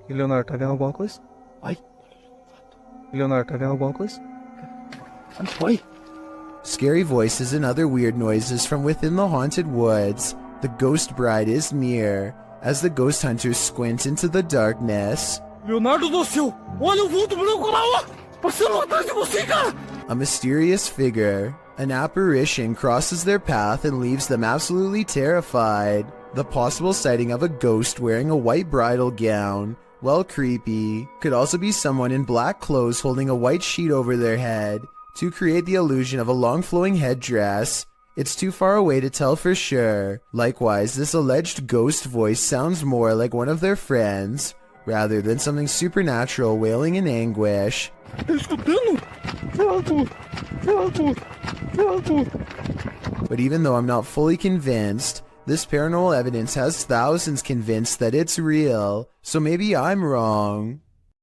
Leonardo, tá vendo alguma coisa? Vai. Leonardo, tá vendo alguma coisa? Vai. Scary voices and other weird noises from within the haunted woods. The ghost bride is near. As the ghost hunters squint into the darkness, Leonardo do céu! Olha o vulto branco lá, ó! Passando atrás de você, cara! a mysterious figure, an apparition, crosses their path and leaves them absolutely terrified. The possible sighting of a ghost wearing a white bridal gown, while creepy, could also be someone in black clothes holding a white sheet over their head to create the illusion of a long flowing headdress. It's too far away to tell for sure. Likewise, this alleged ghost voice sounds more like one of their friends, rather than something supernatural wailing in anguish. But even though I'm not fully convinced, this paranormal evidence has thousands convinced that it's real, so maybe I'm wrong.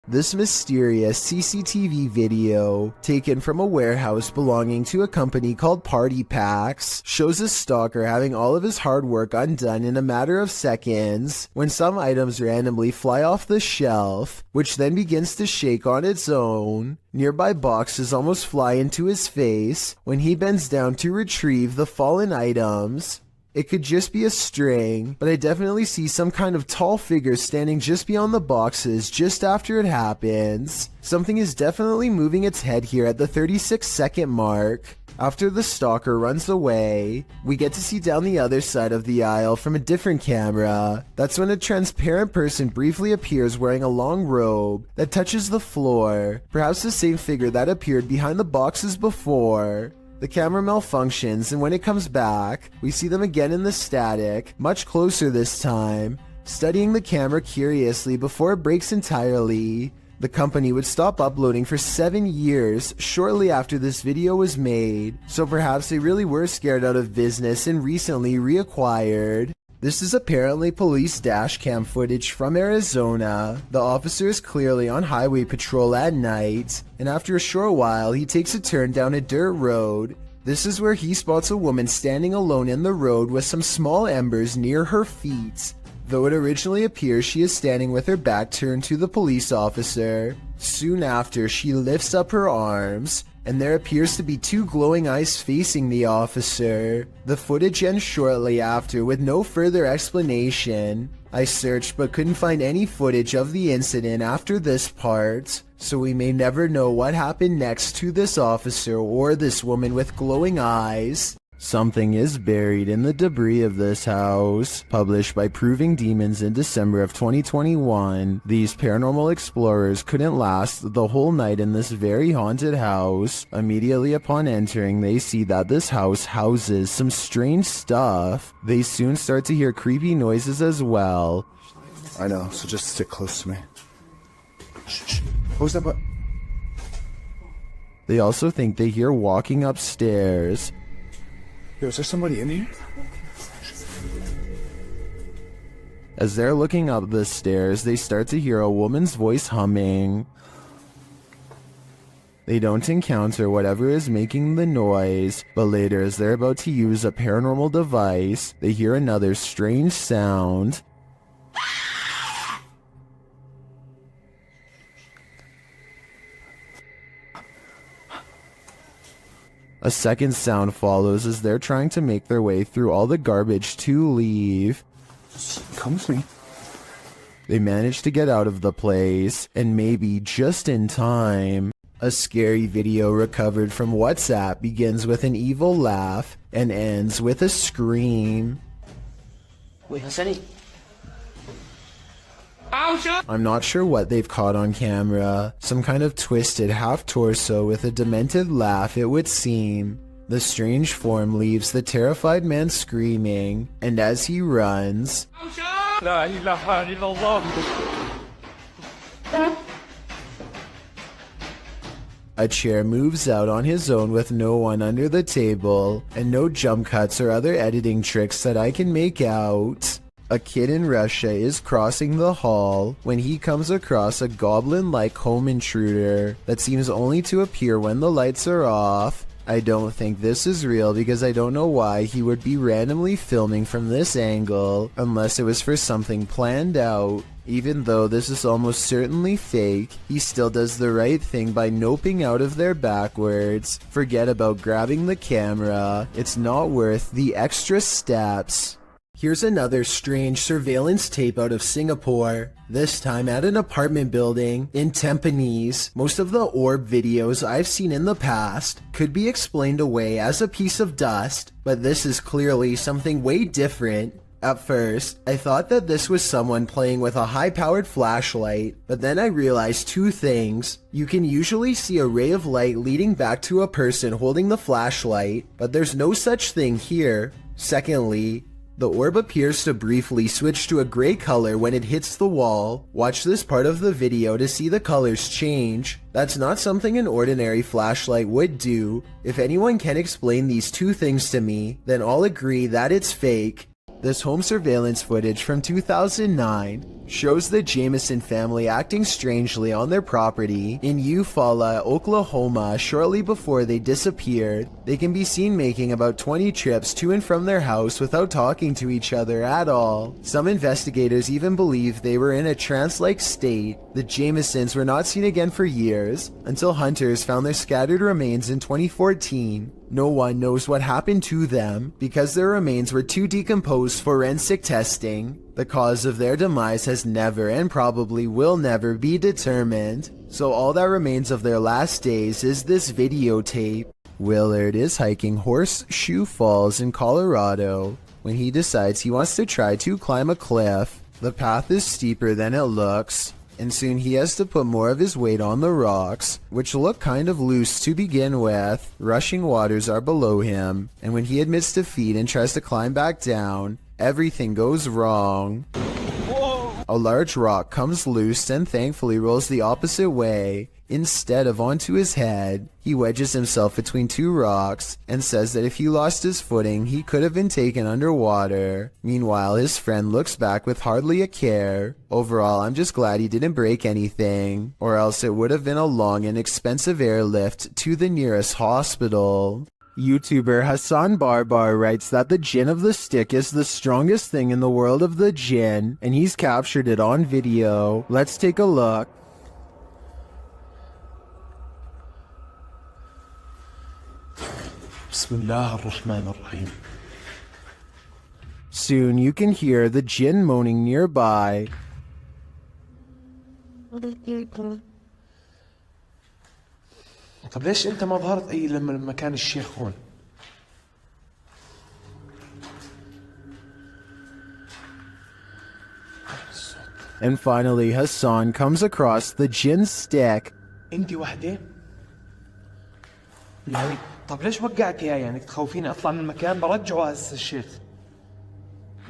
This mysterious CCTV video, taken from a warehouse belonging to a company called Party Packs, shows a stalker having all of his hard work undone in a matter of seconds when some items randomly fly off the shelf, which then begins to shake on its own. Nearby boxes almost fly into his face when he bends down to retrieve the fallen items. It could just be a string, but I definitely see some kind of tall figure standing just beyond the boxes just after it happens. Something is definitely moving its head here at the 36-second mark. After the stalker runs away, we get to see down the other side of the aisle from a different camera. That's when a transparent person briefly appears wearing a long robe that touches the floor, perhaps the same figure that appeared behind the boxes before. The camera malfunctions, and when it comes back, we see them again in the static, much closer this time, studying the camera curiously before it breaks entirely. The company would stop uploading for 7 years shortly after this video was made, so perhaps they really were scared out of business and recently reacquired. This is apparently police dash cam footage from Arizona. The officer is clearly on highway patrol at night, and after a short while he takes a turn down a dirt road. This is where he spots a woman standing alone in the road with some small embers near her feet. Though it originally appears she is standing with her back turned to the police officer. Soon after, she lifts up her arms, and there appears to be 2 glowing eyes facing the officer. The footage ends shortly after with no further explanation. I searched but couldn't find any footage of the incident after this part, so we may never know what happened next to this officer or this woman with glowing eyes. Something is buried in the debris of this house. Published by Proving Demons in December of 2021, these paranormal explorers couldn't last the whole night in this very haunted house. Immediately upon entering, they see that this house houses some strange stuff. They soon start to hear creepy noises as well. I know, so just stick close to me. Shh. What was that? They also think they hear walking upstairs. Yo, is there somebody in here? As they're looking up the stairs, they start to hear a woman's voice humming. They don't encounter whatever is making the noise, but later as they're about to use a paranormal device, they hear another strange sound. A second sound follows as they're trying to make their way through all the garbage to leave. Come with me. They manage to get out of the place, and maybe just in time. A scary video recovered from WhatsApp begins with an evil laugh and ends with a scream. Wait, Hassani. I'm not sure what they've caught on camera. Some kind of twisted half-torso with a demented laugh, it would seem. The strange form leaves the terrified man screaming, and as he runs, لا إله إلا الله. a chair moves out on his own with no one under the table, and no jump cuts or other editing tricks that I can make out. A kid in Russia is crossing the hall when he comes across a goblin-like home intruder that seems only to appear when the lights are off. I don't think this is real because I don't know why he would be randomly filming from this angle unless it was for something planned out. Even though this is almost certainly fake, he still does the right thing by noping out of there backwards. Forget about grabbing the camera, it's not worth the extra steps. Here's another strange surveillance tape out of Singapore, this time at an apartment building in Tampines. Most of the orb videos I've seen in the past could be explained away as a piece of dust, but this is clearly something way different. At first, I thought that this was someone playing with a high-powered flashlight, but then I realized two things. You can usually see a ray of light leading back to a person holding the flashlight, but there's no such thing here. Secondly, the orb appears to briefly switch to a gray color when it hits the wall. Watch this part of the video to see the colors change. That's not something an ordinary flashlight would do. If anyone can explain these two things to me, then I'll agree that it's fake. This home surveillance footage from 2009 shows the Jameson family acting strangely on their property in Eufaula, Oklahoma shortly before they disappeared. They can be seen making about 20 trips to and from their house without talking to each other at all. Some investigators even believe they were in a trance-like state. The Jamesons were not seen again for years until hunters found their scattered remains in 2014. No one knows what happened to them because their remains were too decomposed for forensic testing. The cause of their demise has never and probably will never be determined, so all that remains of their last days is this videotape. Willard is hiking Horseshoe Falls in Colorado when he decides he wants to try to climb a cliff. The path is steeper than it looks, and soon he has to put more of his weight on the rocks, which look kind of loose to begin with. Rushing waters are below him, and when he admits defeat and tries to climb back down, everything goes wrong. A large rock comes loose and thankfully rolls the opposite way. Instead of onto his head, he wedges himself between two rocks and says that if he lost his footing, he could have been taken underwater. Meanwhile, his friend looks back with hardly a care. Overall, I'm just glad he didn't break anything, or else it would have been a long and expensive airlift to the nearest hospital. YouTuber Hassan Barbar writes that the Jinn of the Stick is the strongest thing in the world of the Jinn, and he's captured it on video. Let's take a look. Soon you can hear the Jinn moaning nearby. طب ليش انت ما ظهرت اي لما كان الشيخ هون؟ And finally, Hassan comes across the Jinn stick. انت وحده؟ يعني طب ليش وقعت اياه؟ يعني تخوفيني اطلع من المكان؟ برجعه هسه الشيخ.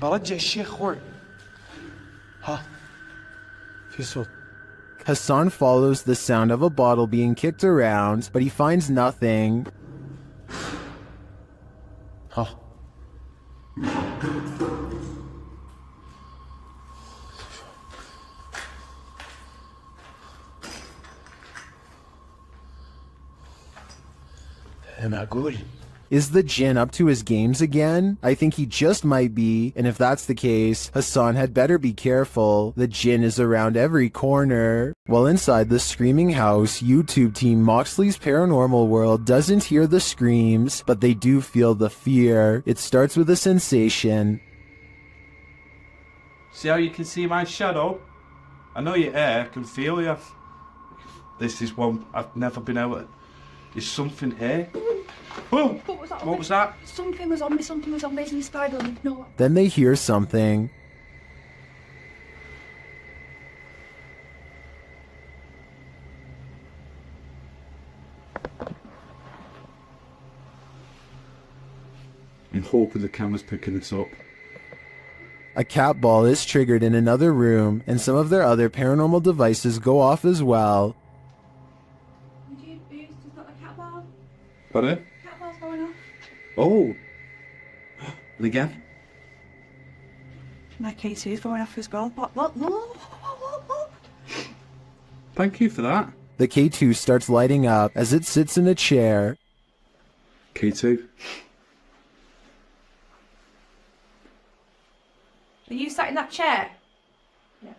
برجع الشيخ هون. ها في صوت. Hassan follows the sound of a bottle being kicked around, but he finds nothing. Huh. معقول. Is the Jinn up to his games again? I think he just might be, and if that's the case, Hassan had better be careful. The Jinn is around every corner. While inside the screaming house, YouTube team Moxley's Paranormal World doesn't hear the screams, but they do feel the fear. It starts with a sensation. See how you can see my shadow? I know you're here, I can feel you. This is one I've never been able to... There's something here. Oh! What was that? Something was on me, basically spider on me. No. Then they hear something. I'm hoping the camera's picking this up. A cat ball is triggered in another room, and some of their other paranormal devices go off as well. Pardon? Cat ball's going off. Oh! And again? My K2's going off as well. Look. Thank you for that. The K2 starts lighting up as it sits in a chair. K2. Are you sat in that chair? Yeah.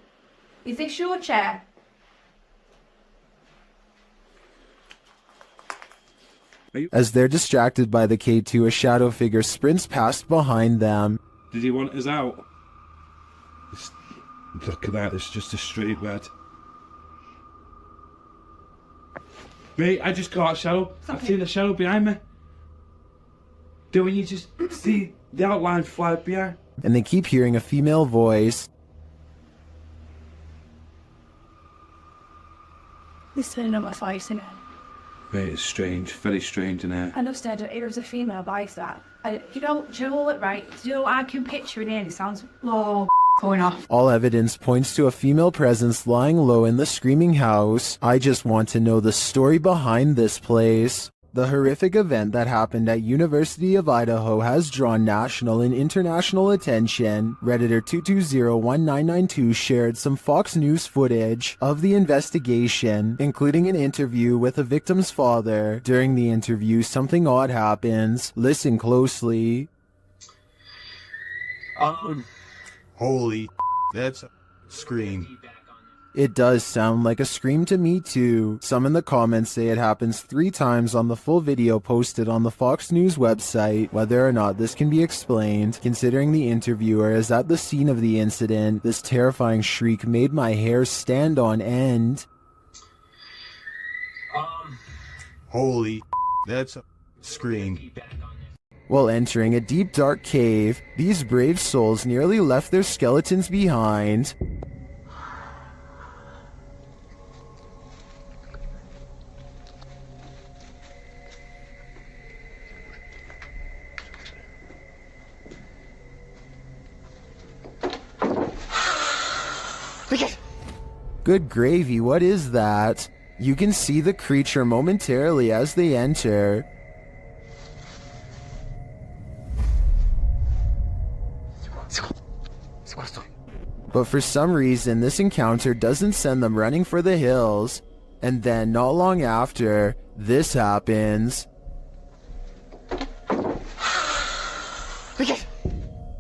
Is this your chair? As they're distracted by the K2, a shadow figure sprints past behind them. Did he want us out? Look at that, it's just a straight red. Mate, I just got a shadow. I've seen a shadow behind me. Don't you just see the outline fly behind? And they keep hearing a female voice. This turning on my face, isn't it? Mate, it's strange, very strange in here. And upstairs, it was a female voice that. You know what, right? I can picture it in. It sounds going off. All evidence points to a female presence lying low in the screaming house. I just want to know the story behind this place. The horrific event that happened at University of Idaho has drawn national and international attention. Redditor 2201992 shared some Fox News footage of the investigation, including an interview with the victim's father. During the interview, something odd happens. Listen closely. Holy, that's a scream. It does sound like a scream to me too. Some in the comments say it happens 3 times on the full video posted on the Fox News website. Whether or not this can be explained, considering the interviewer is at the scene of the incident, this terrifying shriek made my hair stand on end. Holy, that's a scream. While entering a deep dark cave, these brave souls nearly left their skeletons behind. Good gravy, what is that? You can see the creature momentarily as they enter. But for some reason, this encounter doesn't send them running for the hills. And then, not long after, this happens.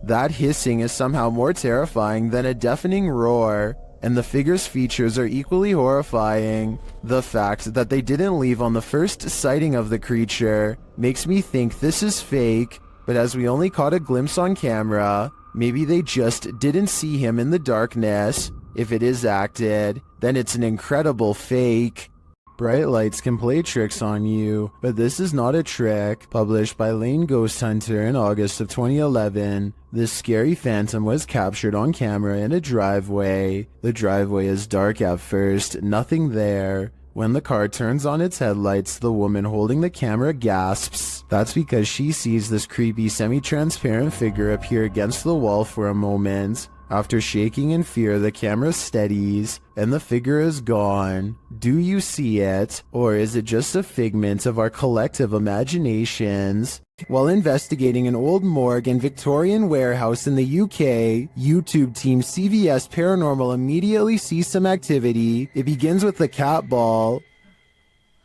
That hissing is somehow more terrifying than a deafening roar. And the figure's features are equally horrifying. The fact that they didn't leave on the first sighting of the creature makes me think this is fake, but as we only caught a glimpse on camera, maybe they just didn't see him in the darkness. If it is acted, then it's an incredible fake. Bright lights can play tricks on you, but this is not a trick. Published by Lane Ghost Hunter in August of 2011, this scary phantom was captured on camera in a driveway. The driveway is dark at first, nothing there. When the car turns on its headlights, the woman holding the camera gasps. That's because she sees this creepy semi-transparent figure appear against the wall for a moment. After shaking in fear, the camera steadies, and the figure is gone. Do you see it, or is it just a figment of our collective imaginations? While investigating an old morgue and Victorian warehouse in the UK, YouTube team CVS Paranormal immediately sees some activity. It begins with the cat ball.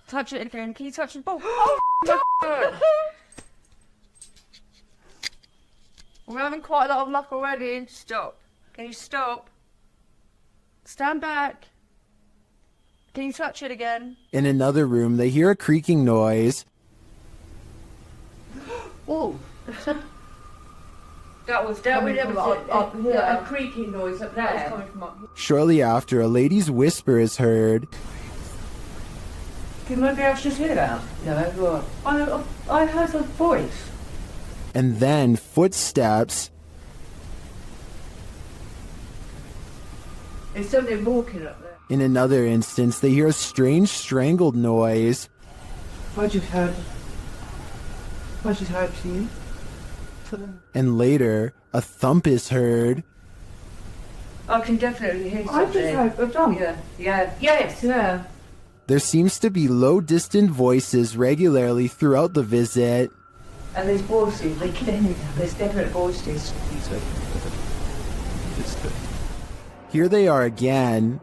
Touch it again. Can you touch the ball? We're having quite a lot of luck already. Stop. Can you stop? Stand back. Can you touch it again? In another room, they hear a creaking noise. Oh. That was coming from up here. A creaking noise up there. That was coming from up here. Shortly after, a lady's whisper is heard. Can maybe I should hear that? No, I heard a voice. And then footsteps. There's somebody walking up there. In another instance, they hear a strange strangled noise. What you heard, please? And later, a thump is heard. I can definitely hear I something. just heard a drum. Yeah. There seems to be low, distant voices regularly throughout the visit. And there's voices. There's definite voices. Here they are again.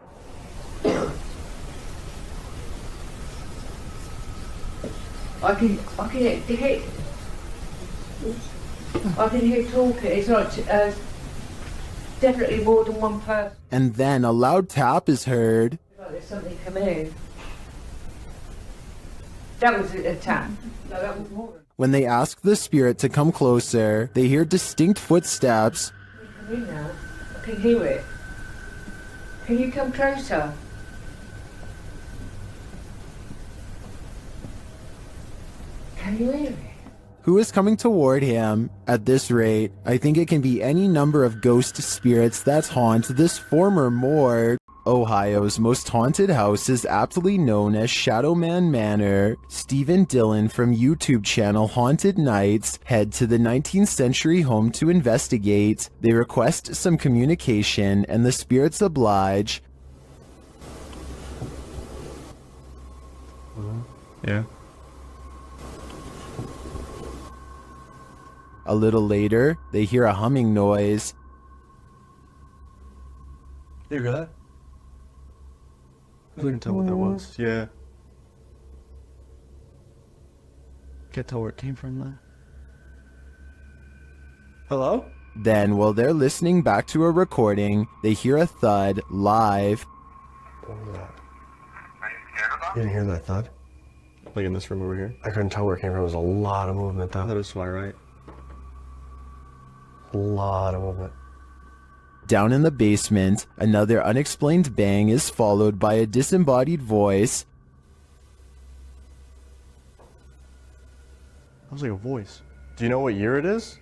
I can hear talking. It's not definitely more than one person. And then a loud tap is heard. Like there's something coming in. That was a tap. No, that was more. When they ask the spirit to come closer, they hear distinct footsteps. Come in now. I can hear it. Can you come closer? Can you hear it? Who is coming toward him? At this rate, I think it can be any number of ghost spirits that haunt this former morgue. Ohio's most haunted house is aptly known as Shadowman Manor. Stephen Dillon from YouTube channel Haunted Nights head to the 19th century home to investigate. They request some communication and the spirits oblige. Yeah. A little later, they hear a humming noise. You hear that? I couldn't tell what that was. Yeah. Can't tell where it came from though. Hello? Then, while they're listening back to a recording, they hear a thud live. What was that? You didn't hear that thud? Like in this room over here? I couldn't tell where it came from. There was a lot of movement though. That is why, right? A lot of movement. Down in the basement, another unexplained bang is followed by a disembodied voice. That was like a voice. Do you know what year it is?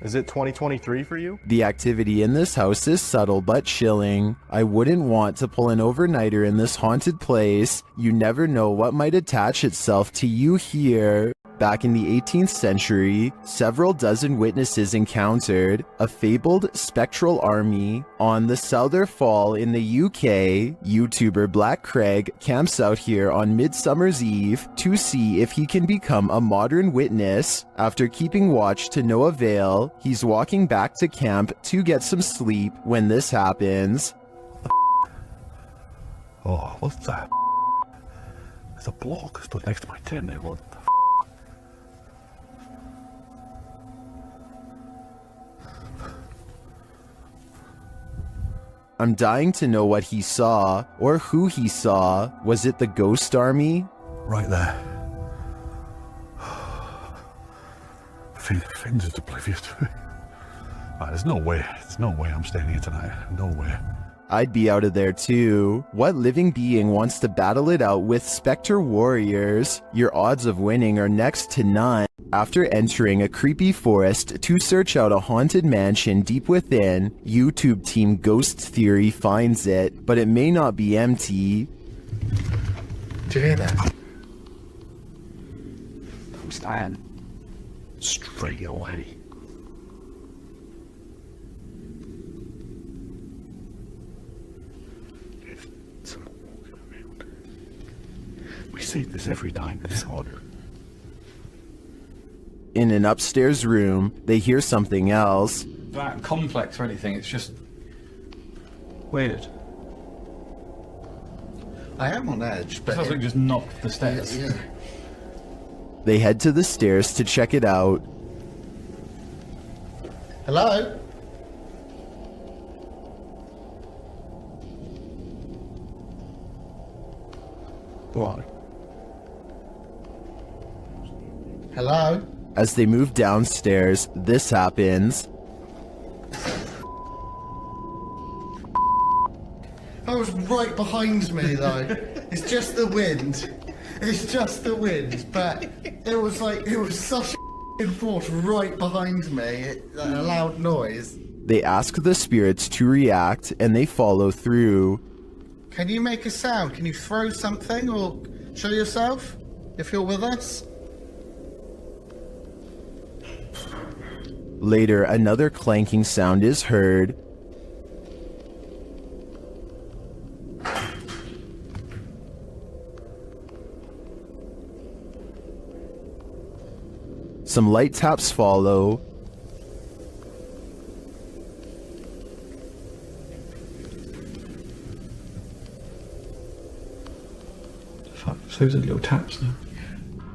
Is it 2023 for you? The activity in this house is subtle but chilling. I wouldn't want to pull an overnighter in this haunted place. You never know what might attach itself to you here. Back in the 18th century, several dozen witnesses encountered a fabled spectral army. On the Souther Fall in the UK, YouTuber Black Craig camps out here on Midsummer's Eve to see if he can become a modern witness. After keeping watch to no avail, he's walking back to camp to get some sleep when this happens. Oh, what's that? There's a block stood next to my tent there. What the I'm dying to know what he saw, or who he saw. Was it the ghost army? Right there. Things is oblivious to me. There's no way I'm staying here tonight. No way. I'd be out of there too. What living being wants to battle it out with Spectre Warriors? Your odds of winning are next to none. After entering a creepy forest to search out a haunted mansion deep within, YouTube team Ghost Theory finds it, but it may not be empty. Do you hear that? I'm staying. Straight away. There's someone walking around. We see this every time. It's odd. In an upstairs room, they hear something else. That complex or anything, it's just weird. I am on edge, but it feels like just knocked the stairs. Yeah. They head to the stairs to check it out. Hello? What? Hello? As they move downstairs, this happens. That was right behind me, though. It's just the wind. It's just the wind, but it was such a force right behind me, a loud noise. They ask the spirits to react, and they follow through. Can you make a sound? Can you throw something or show yourself if you're with us? Later, another clanking sound is heard. Some light taps follow. Fuck, so those are little taps now.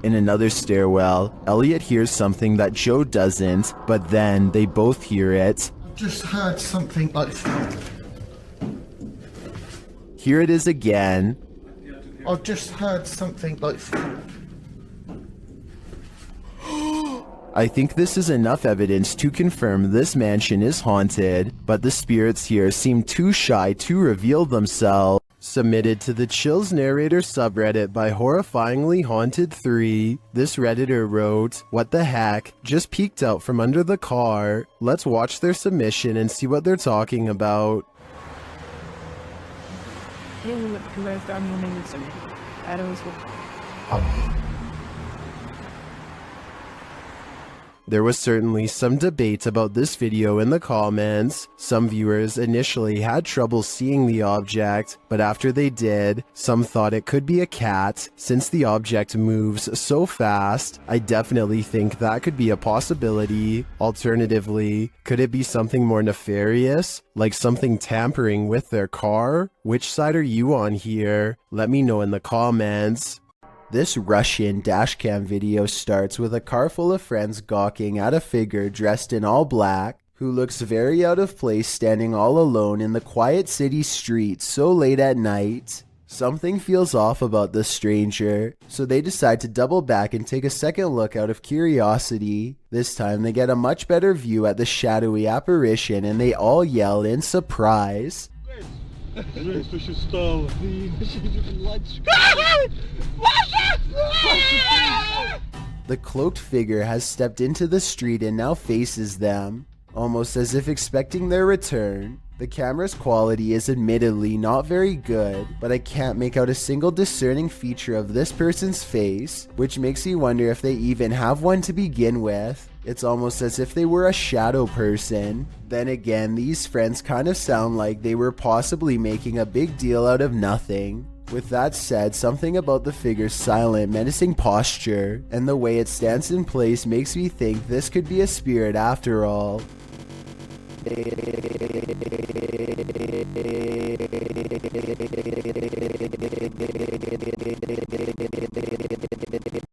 In another stairwell, Elliot hears something that Joe doesn't, but then they both hear it. Just heard something like... Here it is again. I've just heard something like... I think this is enough evidence to confirm this mansion is haunted, but the spirits here seem too shy to reveal themselves. Submitted to the Chills Narrator subreddit by Horrifyingly Haunted 3, this redditor wrote, "What the heck? Just peeked out from under the car." Let's watch their submission and see what they're talking about. There was certainly some debate about this video in the comments. Some viewers initially had trouble seeing the object, but after they did, some thought it could be a cat. Since the object moves so fast, I definitely think that could be a possibility. Alternatively, could it be something more nefarious, like something tampering with their car? Which side are you on here? Let me know in the comments. This Russian dashcam video starts with a car full of friends gawking at a figure dressed in all black, who looks very out of place standing all alone in the quiet city streets so late at night. Something feels off about this stranger, so they decide to double back and take a second look out of curiosity. This time they get a much better view at the shadowy apparition and they all yell in surprise. The cloaked figure has stepped into the street and now faces them, almost as if expecting their return. The camera's quality is admittedly not very good, but I can't make out a single discerning feature of this person's face, which makes me wonder if they even have one to begin with. It's almost as if they were a shadow person. Then again, these friends kind of sound like they were possibly making a big deal out of nothing. With that said, something about the figure's silent, menacing posture and the way it stands in place makes me think this could be a spirit after all.